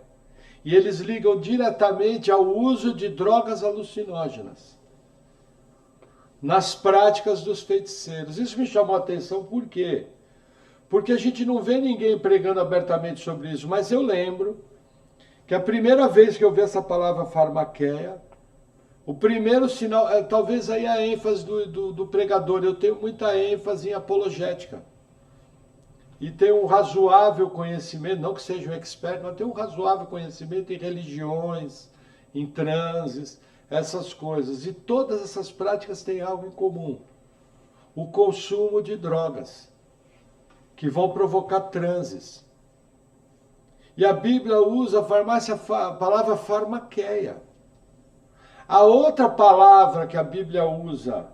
E eles ligam diretamente ao uso de drogas alucinógenas nas práticas dos feiticeiros. Isso me chamou a atenção, por quê? Porque a gente não vê ninguém pregando abertamente sobre isso, mas eu lembro que a primeira vez que eu vi essa palavra farmaqueia, o primeiro sinal, talvez aí a ênfase do pregador, eu tenho muita ênfase em apologética. E tenho um razoável conhecimento, não que seja um expert, mas tenho um razoável conhecimento em religiões, em transes, essas coisas. E todas essas práticas têm algo em comum. O consumo de drogas, que vão provocar transes. E a Bíblia usa a palavra farmaqueia. A outra palavra que a Bíblia usa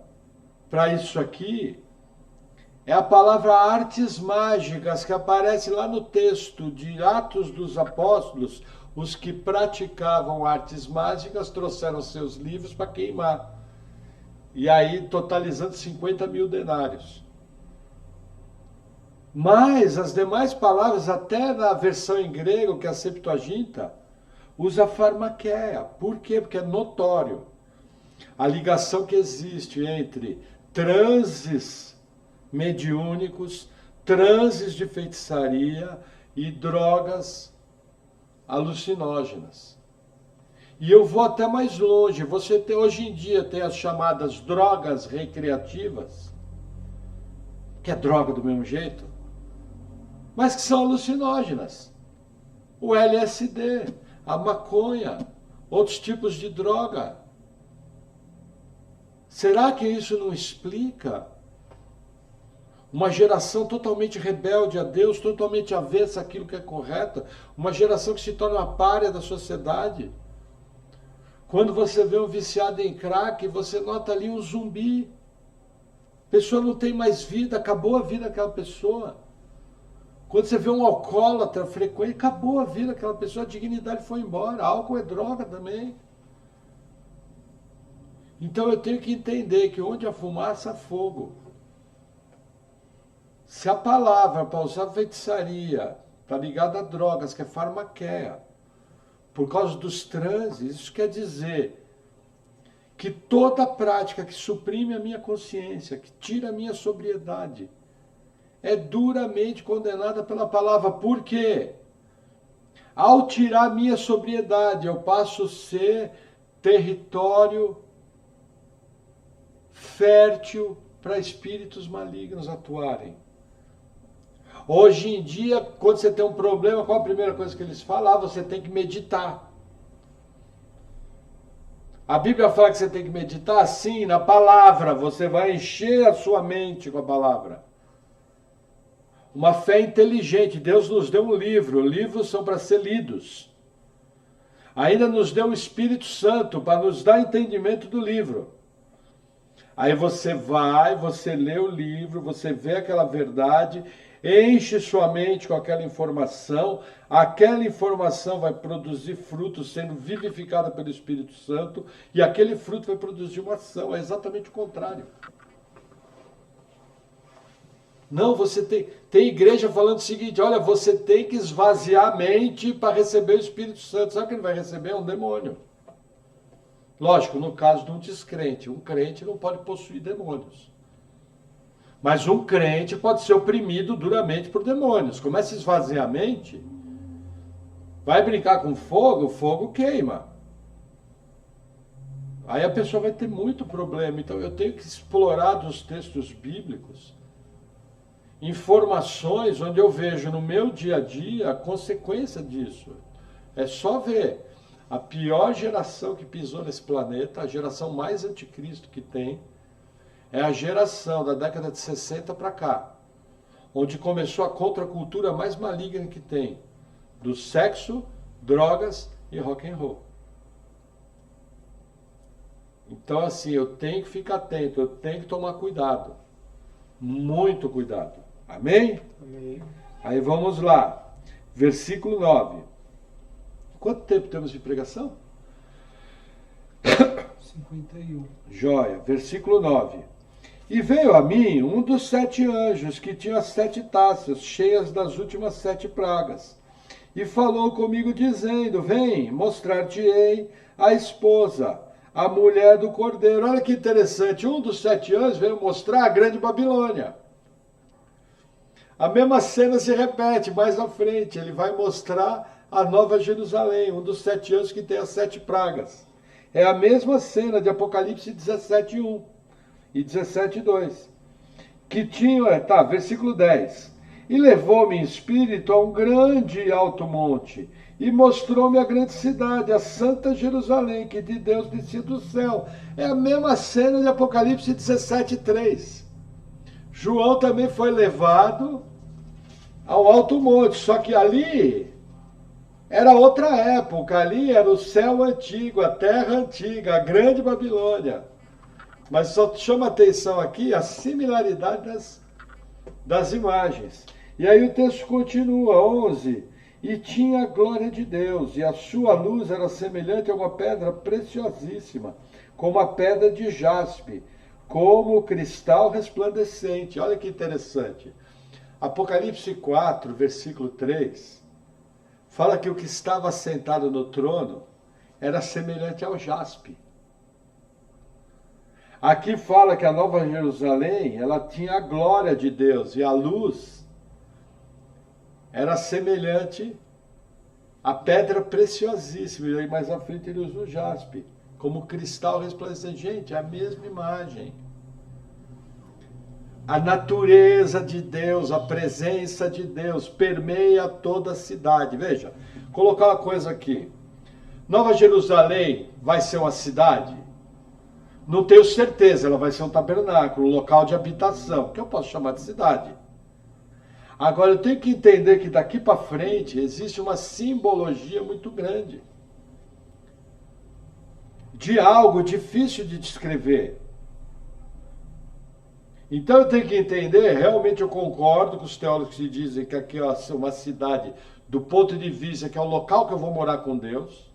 para isso aqui é a palavra artes mágicas, que aparece lá no texto de Atos dos Apóstolos. Os que praticavam artes mágicas trouxeram seus livros para queimar. E aí, totalizando 50 mil denários. Mas as demais palavras, até na versão em grego, que é a Septuaginta, usa farmaqueia. Por quê? Porque é notório a ligação que existe entre transes mediúnicos, transes de feitiçaria e drogas alucinógenas. E eu vou até mais longe. Você tem, hoje em dia tem as chamadas drogas recreativas, que é droga do mesmo jeito, mas que são alucinógenas. O LSD, a maconha, outros tipos de droga. Será que isso não explica uma geração totalmente rebelde a Deus, totalmente avessa àquilo que é correto, uma geração que se torna uma pária da sociedade? Quando você vê um viciado em crack, você nota ali um zumbi. A pessoa não tem mais vida, acabou a vida daquela pessoa. Quando você vê um alcoólatra frequente, acabou a vida daquela pessoa, a dignidade foi embora. Álcool é droga também. Então eu tenho que entender que onde há fumaça, há fogo. Se a palavra para usar feitiçaria está ligada a drogas, que é farmaqueia, por causa dos transes, isso quer dizer que toda prática que suprime a minha consciência, que tira a minha sobriedade, é duramente condenada pela palavra. Por quê? Ao tirar a minha sobriedade, eu passo a ser território fértil para espíritos malignos atuarem. Hoje em dia, quando você tem um problema, qual a primeira coisa que eles falam? Ah, você tem que meditar. A Bíblia fala que você tem que meditar? Sim, na palavra. Você vai encher a sua mente com a palavra. Uma fé inteligente. Deus nos deu um livro. Livros são para ser lidos. Ainda nos deu o Espírito Santo para nos dar entendimento do livro. Aí você vai, você lê o livro, você vê aquela verdade, enche sua mente com aquela informação vai produzir frutos sendo vivificada pelo Espírito Santo, e aquele fruto vai produzir uma ação, é exatamente o contrário. Não, você tem igreja falando o seguinte, olha, você tem que esvaziar a mente para receber o Espírito Santo. Sabe o que ele vai receber? É um demônio. Lógico, no caso de um descrente, um crente não pode possuir demônios. Mas um crente pode ser oprimido duramente por demônios. Começa a esvaziar a mente, vai brincar com fogo, o fogo queima. Aí a pessoa vai ter muito problema. Então eu tenho que explorar dos textos bíblicos informações onde eu vejo no meu dia a dia a consequência disso. É só ver. A pior geração que pisou nesse planeta, a geração mais anticristo que tem, é a geração da década de 60 para cá, onde começou a contracultura mais maligna que tem, do sexo, drogas e rock and roll. Então assim, eu tenho que ficar atento, eu tenho que tomar cuidado, muito cuidado. Amém? Amém. Aí vamos lá, versículo 9. Quanto tempo temos de pregação? 51. Joia, versículo 9. E veio a mim um dos 7 anjos que tinha 7 taças cheias das últimas 7 pragas. E falou comigo dizendo, vem, mostrar-te-ei a esposa, a mulher do cordeiro. Olha que interessante, um dos 7 anjos veio mostrar a grande Babilônia. A mesma cena se repete mais à frente, ele vai mostrar a Nova Jerusalém, um dos 7 anjos que tem as 7 pragas. É a mesma cena de Apocalipse 17:1 e 17:2. Que tinha, versículo 10. E levou-me em espírito a um grande e alto monte, e mostrou-me a grande cidade, a santa Jerusalém, que de Deus descia do céu. É a mesma cena de Apocalipse 17:3. João também foi levado ao alto monte, só que ali era outra época, ali era o céu antigo, a terra antiga, a grande Babilônia. Mas só chama atenção aqui a similaridade das imagens. E aí o texto continua, 11. E tinha a glória de Deus, e a sua luz era semelhante a uma pedra preciosíssima, como a pedra de jaspe, como cristal resplandecente. Olha que interessante. Apocalipse 4, versículo 3, fala que o que estava sentado no trono era semelhante ao jaspe. Aqui fala que a Nova Jerusalém, ela tinha a glória de Deus, e a luz era semelhante à pedra preciosíssima. E aí mais à frente ele usa o jaspe, como cristal resplandecente. Gente, é a mesma imagem. A natureza de Deus, a presença de Deus permeia toda a cidade. Veja, colocar uma coisa aqui. Nova Jerusalém vai ser uma cidade? Não tenho certeza, ela vai ser um tabernáculo, um local de habitação, que eu posso chamar de cidade. Agora eu tenho que entender que daqui para frente existe uma simbologia muito grande de algo difícil de descrever. Então eu tenho que entender, realmente eu concordo com os teólogos que dizem que aqui é uma cidade, do ponto de vista que é o local que eu vou morar com Deus,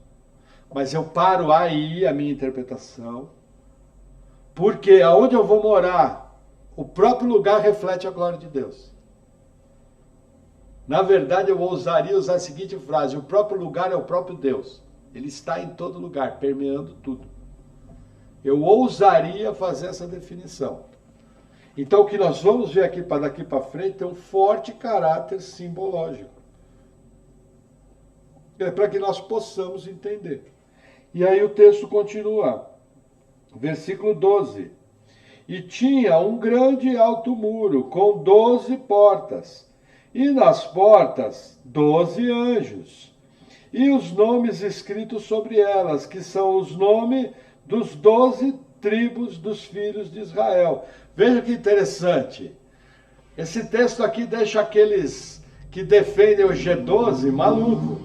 mas eu paro aí a minha interpretação, porque aonde eu vou morar, o próprio lugar reflete a glória de Deus. Na verdade, eu ousaria usar a seguinte frase, o próprio lugar é o próprio Deus. Ele está em todo lugar, permeando tudo. Eu ousaria fazer essa definição. Então, o que nós vamos ver aqui para daqui para frente tem um forte caráter simbológico. É para que nós possamos entender. E aí o texto continua. Versículo 12. E tinha um grande e alto muro, com 12 portas, e nas portas 12 anjos, e os nomes escritos sobre elas, que são os nomes dos 12 tribos dos filhos de Israel. Veja que interessante. Esse texto aqui deixa aqueles que defendem o G12 maluco,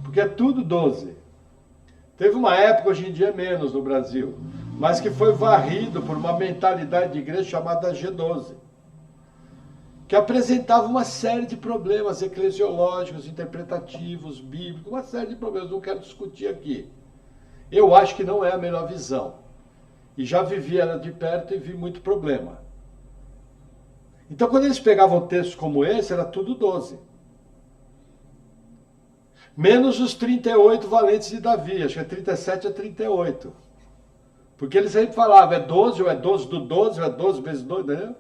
porque é tudo 12. Teve uma época, hoje em dia menos no Brasil, mas que foi varrido por uma mentalidade de igreja chamada G12, que apresentava uma série de problemas eclesiológicos, interpretativos, bíblicos, uma série de problemas, não quero discutir aqui. Eu acho que não é a melhor visão. E já vivi ela de perto e vi muito problema. Então, quando eles pegavam textos como esse, era tudo 12. Menos os 38 valentes de Davi, acho que é 37 a 38. Porque eles sempre falavam, é 12, ou é 12 do 12, ou é 12 vezes 2, né?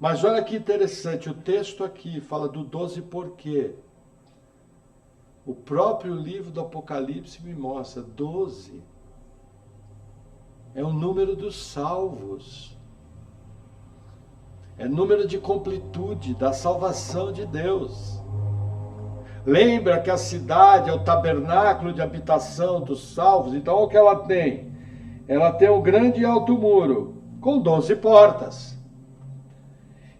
Mas olha que interessante, o texto aqui fala do 12 por quê? O próprio livro do Apocalipse me mostra, 12 é o número dos salvos. É número de completude, da salvação de Deus. Lembra que a cidade é o tabernáculo de habitação dos salvos, então olha o que ela tem. Ela tem um grande e alto muro, com 12 portas.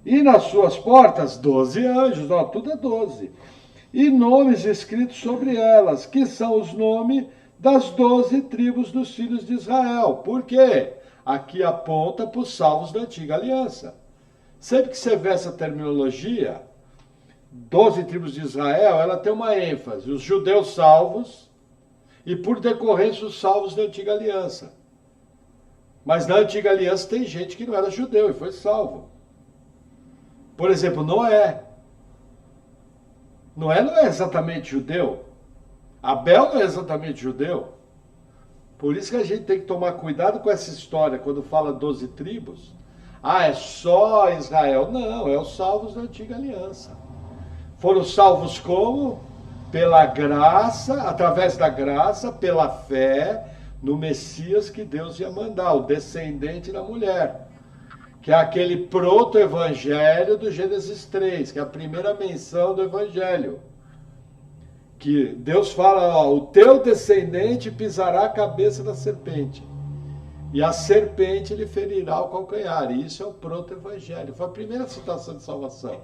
E nas suas portas, 12 anjos, ó, tudo é 12. E nomes escritos sobre elas, que são os nomes das 12 tribos dos filhos de Israel. Por quê? Aqui aponta para os salvos da antiga aliança. Sempre que você vê essa terminologia, 12 tribos de Israel, ela tem uma ênfase. Os judeus salvos e, por decorrência, os salvos da antiga aliança. Mas na antiga aliança tem gente que não era judeu e foi salvo. Por exemplo, Noé. Noé não é exatamente judeu. Abel não é exatamente judeu. Por isso que a gente tem que tomar cuidado com essa história, quando fala 12 tribos. Ah, é só Israel. Não, é os salvos da antiga aliança. Foram salvos como? Pela graça, através da graça, pela fé no Messias que Deus ia mandar, o descendente da mulher. Que é aquele proto-evangelho do Gênesis 3, que é a primeira menção do evangelho. Que Deus fala, ó, o teu descendente pisará a cabeça da serpente. E a serpente lhe ferirá o calcanhar. E isso é o proto-evangelho. Foi a primeira citação de salvação.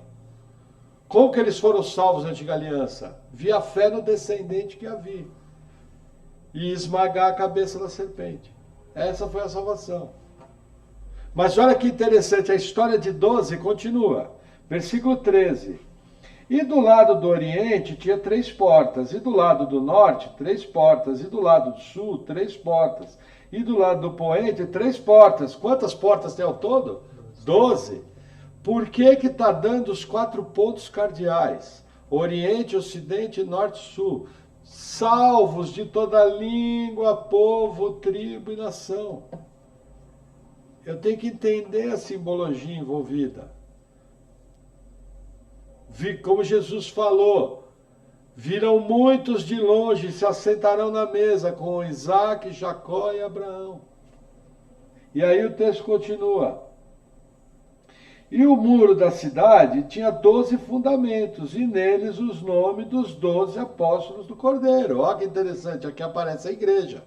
Como que eles foram salvos na antiga aliança? Via fé no descendente que havia. E esmagar a cabeça da serpente. Essa foi a salvação. Mas olha que interessante, a história de 12 continua. Versículo 13. E do lado do oriente tinha 3 portas, e do lado do norte 3 portas, e do lado do sul 3 portas, e do lado do poente 3 portas. Quantas portas tem ao todo? 12. Por que está dando os 4 pontos cardeais? Oriente, ocidente, norte e sul. Salvos de toda língua, povo, tribo e nação. Eu tenho que entender a simbologia envolvida. Como Jesus falou, virão muitos de longe e se assentarão na mesa com Isaac, Jacó e Abraão. E aí o texto continua. E o muro da cidade tinha 12 fundamentos, e neles os nomes dos 12 apóstolos do Cordeiro. Olha que interessante, aqui aparece a igreja.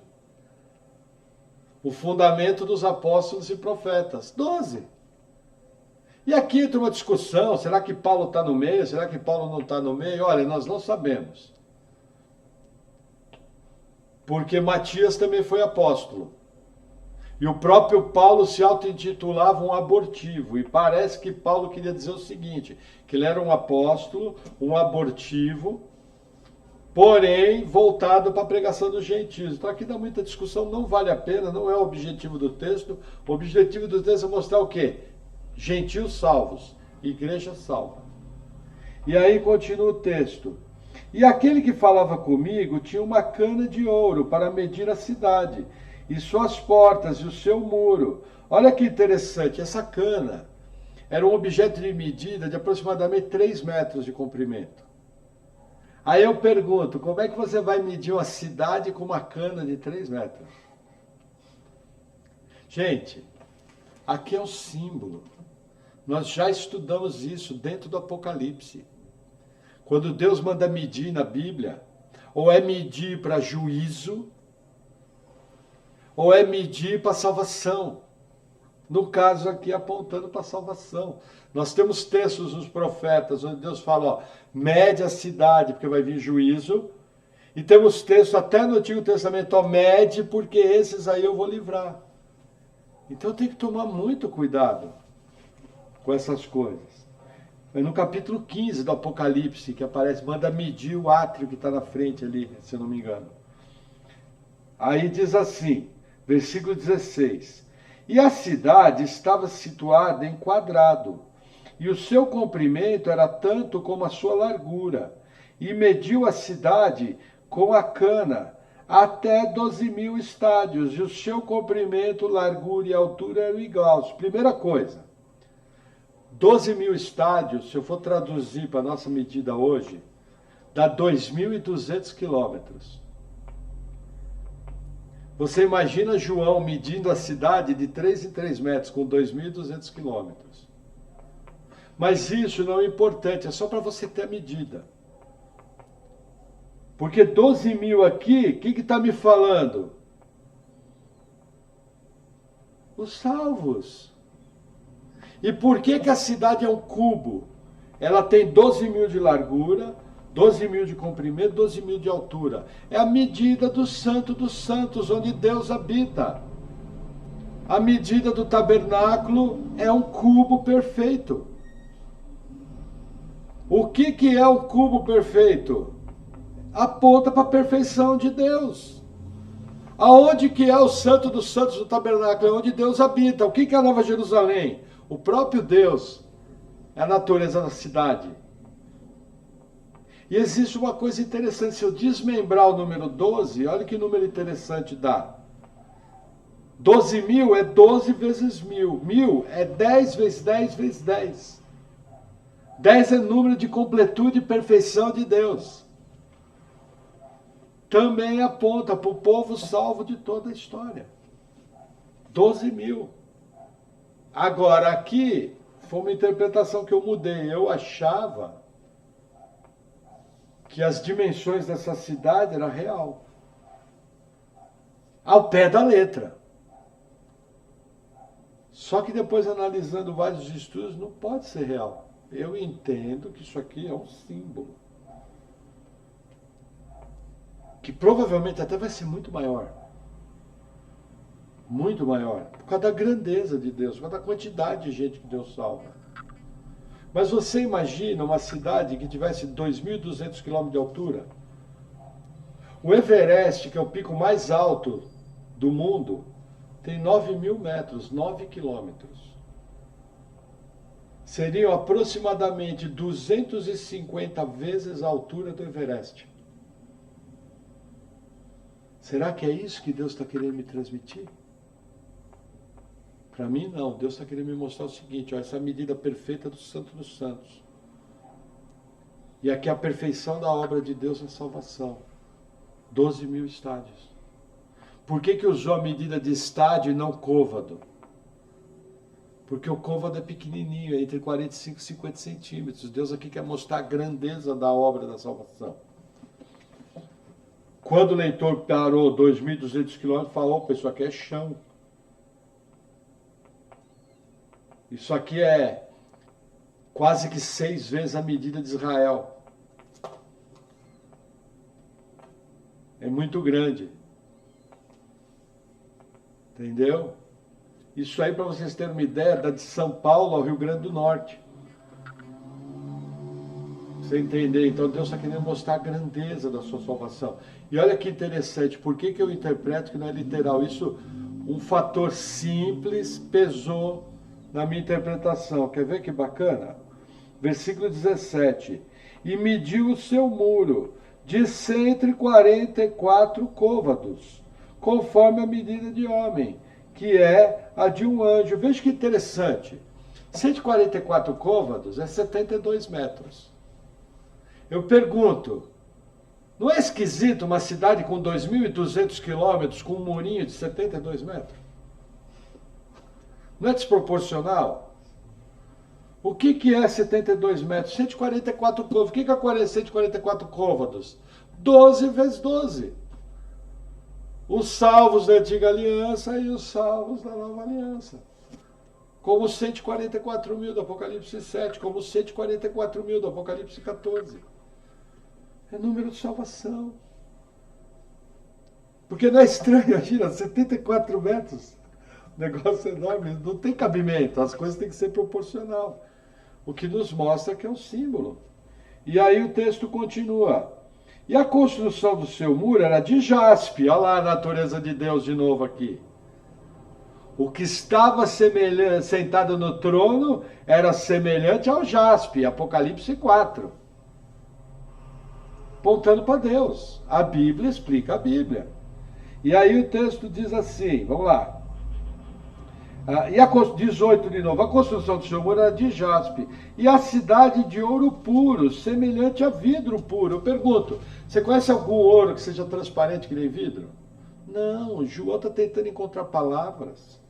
O fundamento dos apóstolos e profetas. 12. E aqui entra uma discussão, será que Paulo está no meio? Será que Paulo não está no meio? Olha, nós não sabemos. Porque Matias também foi apóstolo. E o próprio Paulo se auto-intitulava um abortivo. E parece que Paulo queria dizer o seguinte, que ele era um apóstolo, um abortivo, porém voltado para a pregação dos gentios. Então aqui dá muita discussão, não vale a pena, não é o objetivo do texto. O objetivo do texto é mostrar o quê? Gentios salvos, igreja salva. E aí continua o texto. E aquele que falava comigo tinha uma cana de ouro para medir a cidade, e suas portas e o seu muro. Olha que interessante, essa cana era um objeto de medida de aproximadamente 3 metros de comprimento. Aí eu pergunto, como é que você vai medir uma cidade com uma cana de 3 metros? Gente, aqui é um símbolo. Nós já estudamos isso dentro do Apocalipse. Quando Deus manda medir na Bíblia, ou é medir para juízo, ou é medir para salvação. No caso aqui, apontando para salvação. Nós temos textos nos profetas, onde Deus fala, ó, mede a cidade, porque vai vir juízo, E temos textos até no Antigo Testamento, ó, mede, porque esses aí eu vou livrar. Então tem que tomar muito cuidado com essas coisas. É no capítulo 15 do Apocalipse que aparece, manda medir o átrio que está na frente ali, se eu não me engano. Aí diz assim, versículo 16: E a cidade estava situada em quadrado, e o seu comprimento era tanto como a sua largura, e mediu a cidade com a cana até 12.000 estádios, e o seu comprimento, largura e altura eram iguais. Primeira coisa, 12.000 estádios, se eu for traduzir para a nossa medida hoje, dá 2.200 quilômetros. Você imagina João medindo a cidade de 3 em 3 metros, com 2.200 quilômetros. Mas isso não é importante, é só para você ter a medida. Porque 12.000 aqui, o que está me falando? Os salvos. E por que a cidade é um cubo? Ela tem 12.000 de largura, 12.000 de comprimento, 12.000 de altura. É a medida do Santo dos Santos, onde Deus habita. A medida do tabernáculo é um cubo perfeito. O que é um cubo perfeito? Aponta para a perfeição de Deus. Aonde que é o Santo dos Santos do tabernáculo? É onde Deus habita. O que é a Nova Jerusalém? O próprio Deus. É a natureza da cidade. E existe uma coisa interessante, se eu desmembrar o número 12, olha que número interessante dá. 12.000 é 12 vezes 1.000. 1.000 é 10 vezes 10 vezes 10. 10 é número de completude e perfeição de Deus. Também aponta para o povo salvo de toda a história. 12.000. Agora, aqui foi uma interpretação que eu mudei. Eu achava que as dimensões dessa cidade eram real. Ao pé da letra. Só que depois, analisando vários estudos, não pode ser real. Eu entendo que isso aqui é um símbolo. Que provavelmente até vai ser muito maior. Muito maior. Por causa da grandeza de Deus, por causa da quantidade de gente que Deus salva. Mas você imagina uma cidade que tivesse 2.200 quilômetros de altura? O Everest, que é o pico mais alto do mundo, tem 9.000 metros, 9 quilômetros. Seriam aproximadamente 250 vezes a altura do Everest. Será que é isso que Deus está querendo me transmitir? Para mim, não. Deus está querendo me mostrar o seguinte, ó, essa é a medida perfeita do Santo dos Santos. E aqui a perfeição da obra de Deus é salvação. 12.000 estádios. Por que usou a medida de estádio e não côvado? Porque o côvado é pequenininho, é entre 45 e 50 centímetros. Deus aqui quer mostrar a grandeza da obra da salvação. Quando o leitor parou 2.200 quilômetros, falou, opa, isso aqui é chão. Isso aqui é quase que 6 vezes a medida de Israel. É muito grande. Entendeu? Isso aí, para vocês terem uma ideia, dá de São Paulo ao Rio Grande do Norte. Você entender? Então Deus está querendo mostrar a grandeza da sua salvação. E olha que interessante, por que eu interpreto que não é literal? Isso, um fator simples pesou na minha interpretação. Quer ver que bacana? Versículo 17. E mediu o seu muro de 144 côvados, conforme a medida de homem, que é a de um anjo. Veja que interessante. 144 côvados é 72 metros. Eu pergunto, não é esquisito uma cidade com 2.200 quilômetros com um murinho de 72 metros? Não é desproporcional? O que é 72 metros? 144 côvados. O que é 144 côvados? 12 vezes 12. Os salvos da antiga aliança e os salvos da nova aliança. Como os 144.000 do Apocalipse 7, como os 144.000 do Apocalipse 14. É número de salvação. Porque não é estranho, imagina, 74 metros. O negócio é enorme, não tem cabimento, as coisas têm que ser proporcional. O que nos mostra que é um símbolo. E aí o texto continua. E a construção do seu muro era de jaspe. Olha lá a natureza de Deus de novo aqui. O que estava sentado no trono era semelhante ao jaspe, Apocalipse 4. Apontando para Deus. A Bíblia explica a Bíblia. E aí o texto diz assim, vamos lá. E a 18 de novo, a construção do seu muro era de jaspe, e a cidade de ouro puro, semelhante a vidro puro. Eu pergunto, você conhece algum ouro que seja transparente que nem vidro? Não, o João está tentando encontrar palavras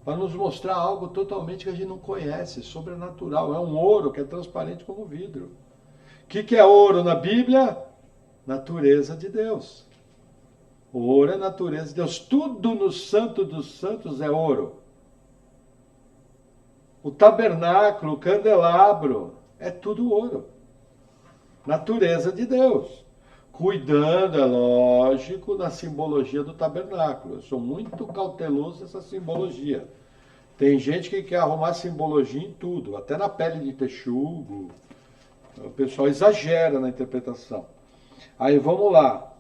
para nos mostrar algo totalmente que a gente não conhece, sobrenatural. É um ouro que é transparente como vidro. O que é ouro na Bíblia? Natureza de Deus. O ouro é natureza de Deus. Tudo no Santo dos Santos é ouro. O tabernáculo, o candelabro, é tudo ouro. Natureza de Deus. Cuidando, é lógico, da simbologia do tabernáculo. Eu sou muito cauteloso nessa simbologia. Tem gente que quer arrumar simbologia em tudo, até na pele de texugo. O pessoal exagera na interpretação. Aí vamos lá.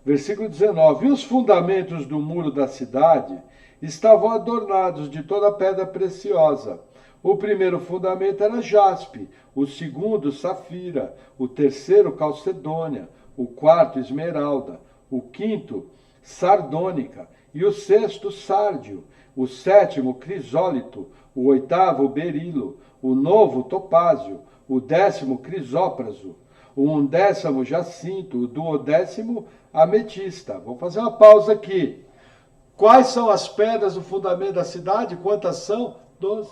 Versículo 19. E os fundamentos do muro da cidade estavam adornados de toda pedra preciosa. O primeiro fundamento era jaspe, o segundo safira, o terceiro calcedônia, o quarto esmeralda, o quinto sardônica e o sexto sárdio, o sétimo crisólito, o oitavo berilo, o novo topázio, o 10º crisópraso, o 11º jacinto, o 12º ametista. Vou fazer uma pausa aqui. Quais são as pedras do fundamento da cidade? Quantas são? 12.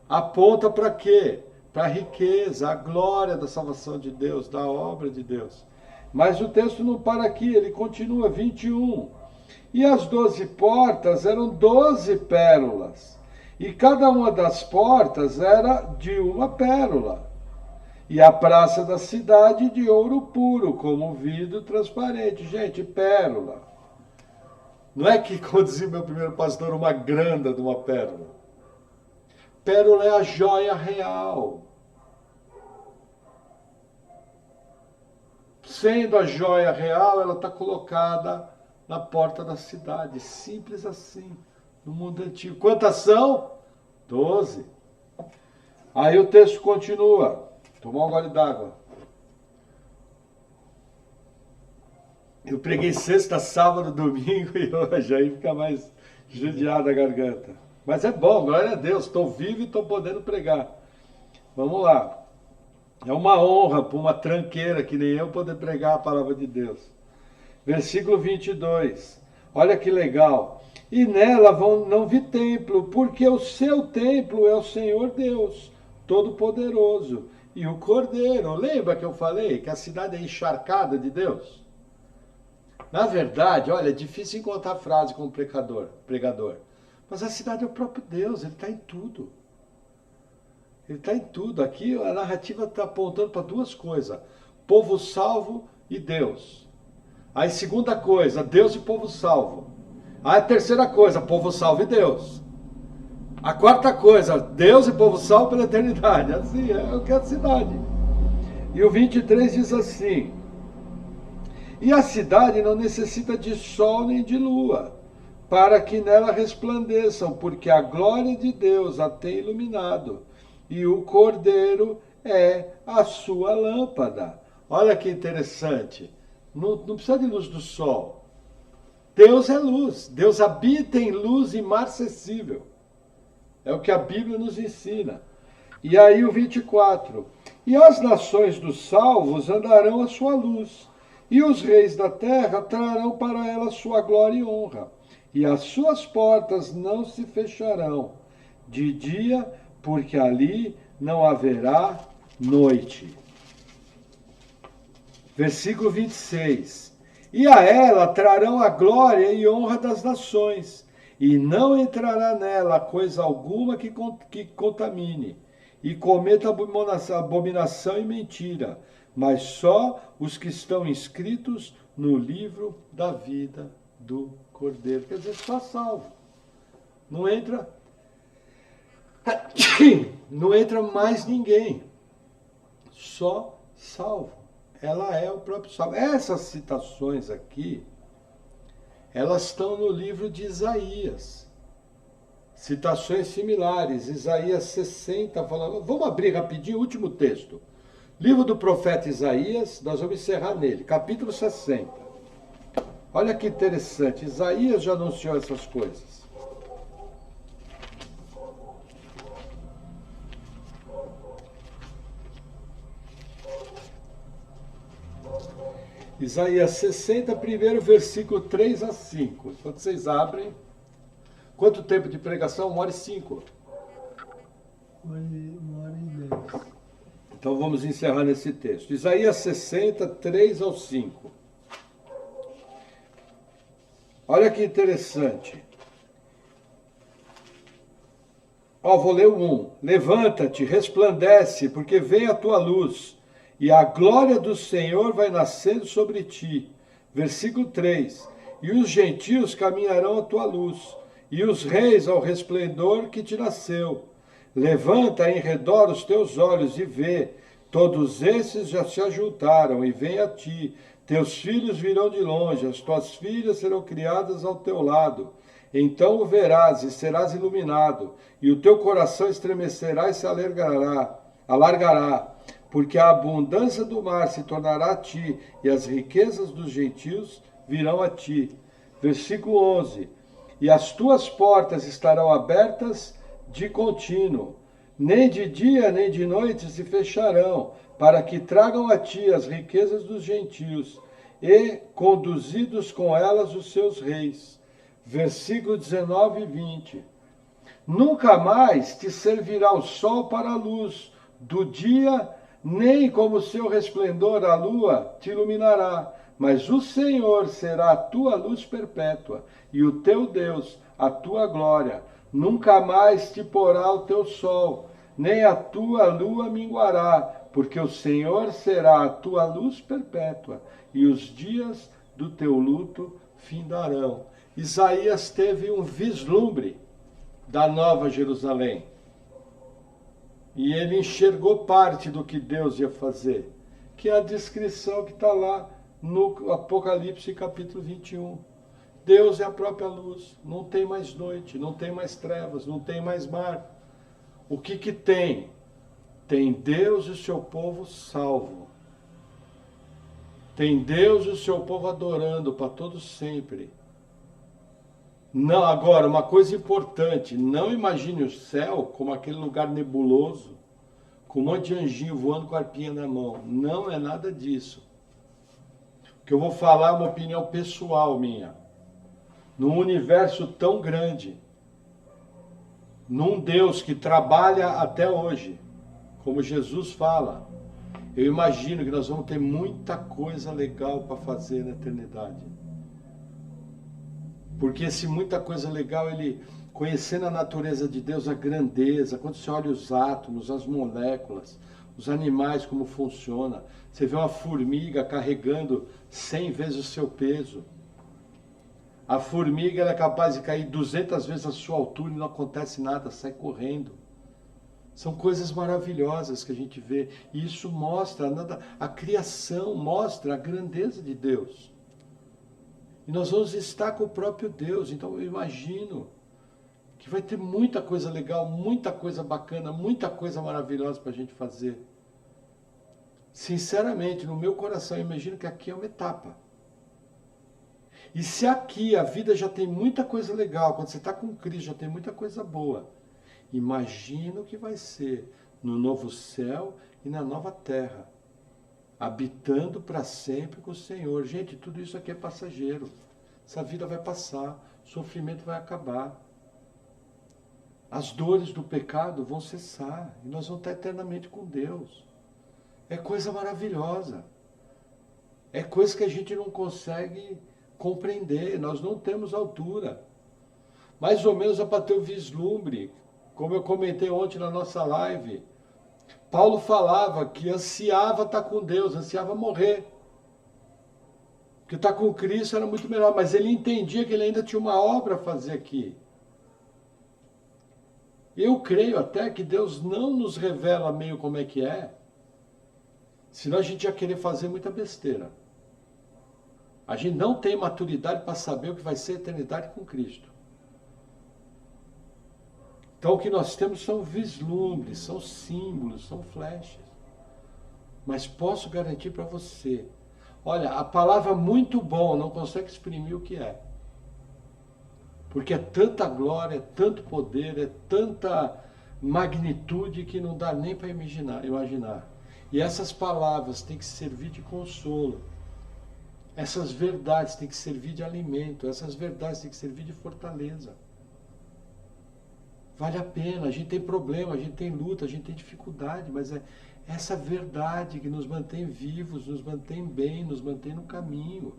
Aponta para quê? Para a riqueza, a glória da salvação de Deus, da obra de Deus. Mas o texto não para aqui, ele continua, 21. E as 12 portas eram 12 pérolas, e cada uma das portas era de uma pérola. E a praça da cidade de ouro puro, como vidro transparente. Gente, pérola. Não é que, como dizia meu primeiro pastor, uma granda de uma pérola. Pérola é a joia real. Sendo a joia real, ela está colocada na porta da cidade. Simples assim, no mundo antigo. Quantas são? 12. Aí o texto continua. Tomar um gole d'água. Eu preguei sexta, sábado, domingo e hoje. Aí fica mais judiada a garganta. Mas é bom, glória a Deus. Estou vivo e estou podendo pregar. Vamos lá. É uma honra para uma tranqueira que nem eu poder pregar a palavra de Deus. Versículo 22. Olha que legal. E nela não vi templo, porque o seu templo é o Senhor Deus, Todo-Poderoso, e o Cordeiro. Lembra que eu falei que a cidade é encharcada de Deus? Na verdade, olha, é difícil encontrar frase como pregador. Mas a cidade é o próprio Deus, ele está em tudo. Ele está em tudo. Aqui a narrativa está apontando para duas coisas: povo salvo e Deus. Aí segunda coisa, Deus e povo salvo. Aí a terceira coisa, povo salvo e Deus. A quarta coisa, Deus e povo salvo pela eternidade. Assim é o que é a cidade. E o 23 diz assim: e a cidade não necessita de sol nem de lua, para que nela resplandeçam, porque a glória de Deus a tem iluminado, e o Cordeiro é a sua lâmpada. Olha que interessante. Não precisa de luz do sol. Deus é luz. Deus habita em luz imarcessível. É o que a Bíblia nos ensina. E aí o 24. E as nações dos salvos andarão à sua luz, e os reis da terra trarão para ela sua glória e honra. E as suas portas não se fecharão de dia, porque ali não haverá noite. Versículo 26. E a ela trarão a glória e honra das nações, e não entrará nela coisa alguma que contamine, e cometa abominação e mentira, mas só os que estão inscritos no livro da vida do Cordeiro. Quer dizer, só salvo. Não entra mais ninguém. Só salvo. Ela é o próprio salvo. Essas citações aqui, elas estão no livro de Isaías. Citações similares. Isaías 60, falando. Vamos abrir rapidinho o último texto. Livro do profeta Isaías, nós vamos encerrar nele, capítulo 60. Olha que interessante, Isaías já anunciou essas coisas. Isaías 60, primeiro versículo 3 a 5. Quando vocês abrem, quanto tempo de pregação? 1h05. 1h10. Então vamos encerrar nesse texto. Isaías 60, 3 ao 5. Olha que interessante. Vou ler o 1. Levanta-te, resplandece, porque vem a tua luz, e a glória do Senhor vai nascer sobre ti. Versículo 3. E os gentios caminharão à tua luz, e os reis ao resplendor que te nasceu. Levanta em redor os teus olhos e vê, todos esses já se ajuntaram e vêm a ti. Teus filhos virão de longe, as tuas filhas serão criadas ao teu lado. Então o verás e serás iluminado, e o teu coração estremecerá e se alargará, porque a abundância do mar se tornará a ti, e as riquezas dos gentios virão a ti. Versículo 11. E as tuas portas estarão abertas de contínuo, nem de dia nem de noite se fecharão, para que tragam a ti as riquezas dos gentios, e conduzidos com elas os seus reis. Versículo 19 e 20. Nunca mais te servirá o sol para a luz do dia, nem como seu resplendor a lua te iluminará, mas o Senhor será a tua luz perpétua, e o teu Deus a tua glória. Nunca mais te porá o teu sol, nem a tua lua minguará, porque o Senhor será a tua luz perpétua, e os dias do teu luto findarão. Isaías teve um vislumbre da Nova Jerusalém. E ele enxergou parte do que Deus ia fazer, que é a descrição que está lá no Apocalipse capítulo 21. Deus é a própria luz, não tem mais noite, não tem mais trevas, não tem mais mar. O que tem? Tem Deus e o seu povo salvo. Tem Deus e o seu povo adorando para todo sempre. Não, agora, uma coisa importante, não imagine o céu como aquele lugar nebuloso, com um monte de anjinho voando com a arpinha na mão. Não é nada disso. O que eu vou falar é uma opinião pessoal minha. Num universo tão grande, num Deus que trabalha até hoje, como Jesus fala, eu imagino que nós vamos ter muita coisa legal para fazer na eternidade. Porque esse muita coisa legal, ele conhecendo a natureza de Deus, a grandeza, quando você olha os átomos, as moléculas, os animais, como funciona, você vê uma formiga carregando 100 vezes o seu peso. A formiga ela é capaz de cair 200 vezes a sua altura e não acontece nada, sai correndo. São coisas maravilhosas que a gente vê. E isso mostra, a criação mostra a grandeza de Deus. E nós vamos estar com o próprio Deus. Então eu imagino que vai ter muita coisa legal, muita coisa bacana, muita coisa maravilhosa para a gente fazer. Sinceramente, no meu coração, eu imagino que aqui é uma etapa. E se aqui a vida já tem muita coisa legal, quando você está com Cristo já tem muita coisa boa, imagina o que vai ser no novo céu e na nova terra, habitando para sempre com o Senhor. Gente, tudo isso aqui é passageiro. Essa vida vai passar, o sofrimento vai acabar. As dores do pecado vão cessar e nós vamos estar eternamente com Deus. É coisa maravilhosa. É coisa que a gente não consegue compreender, nós não temos altura. Mais ou menos é para ter o vislumbre, como eu comentei ontem na nossa live. Paulo falava que ansiava estar com Deus, ansiava morrer. Porque Que estar com Cristo era muito melhor, mas ele entendia que ele ainda tinha uma obra a fazer aqui. Eu creio até que Deus não nos revela meio como é que é, senão a gente ia querer fazer muita besteira. A gente não tem maturidade para saber o que vai ser a eternidade com Cristo. Então o que nós temos são vislumbres, são símbolos, são flechas. Mas posso garantir para você, olha, a palavra muito bom não consegue exprimir o que é. Porque é tanta glória, é tanto poder, é tanta magnitude que não dá nem para imaginar. E essas palavras têm que servir de consolo. Essas verdades têm que servir de alimento. Essas verdades têm que servir de fortaleza. Vale a pena, a gente tem problema, a gente tem luta, a gente tem dificuldade, mas é essa verdade que nos mantém vivos, nos mantém bem, nos mantém no caminho.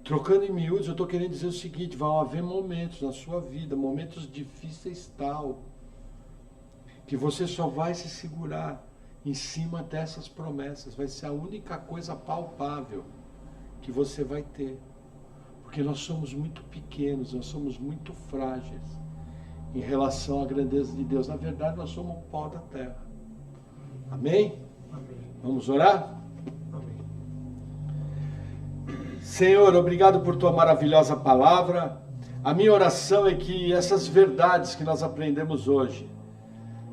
Trocando em miúdos, eu estou querendo dizer o seguinte, vão haver momentos na sua vida, momentos difíceis tal, que você só vai se segurar em cima dessas promessas, vai ser a única coisa palpável que você vai ter. Porque nós somos muito pequenos, nós somos muito frágeis em relação à grandeza de Deus. Na verdade, nós somos o pó da terra. Amém? Amém. Vamos orar? Amém. Senhor, obrigado por tua maravilhosa palavra. A minha oração é que essas verdades que nós aprendemos hoje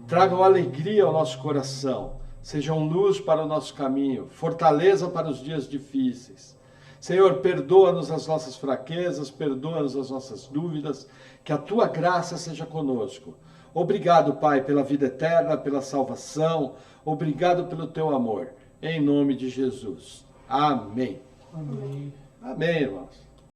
tragam alegria ao nosso coração, sejam luz para o nosso caminho, fortaleza para os dias difíceis. Senhor, perdoa-nos as nossas fraquezas, perdoa-nos as nossas dúvidas, que a tua graça seja conosco. Obrigado, Pai, pela vida eterna, pela salvação, obrigado pelo teu amor. Em nome de Jesus. Amém. Amém. Amém, irmãos.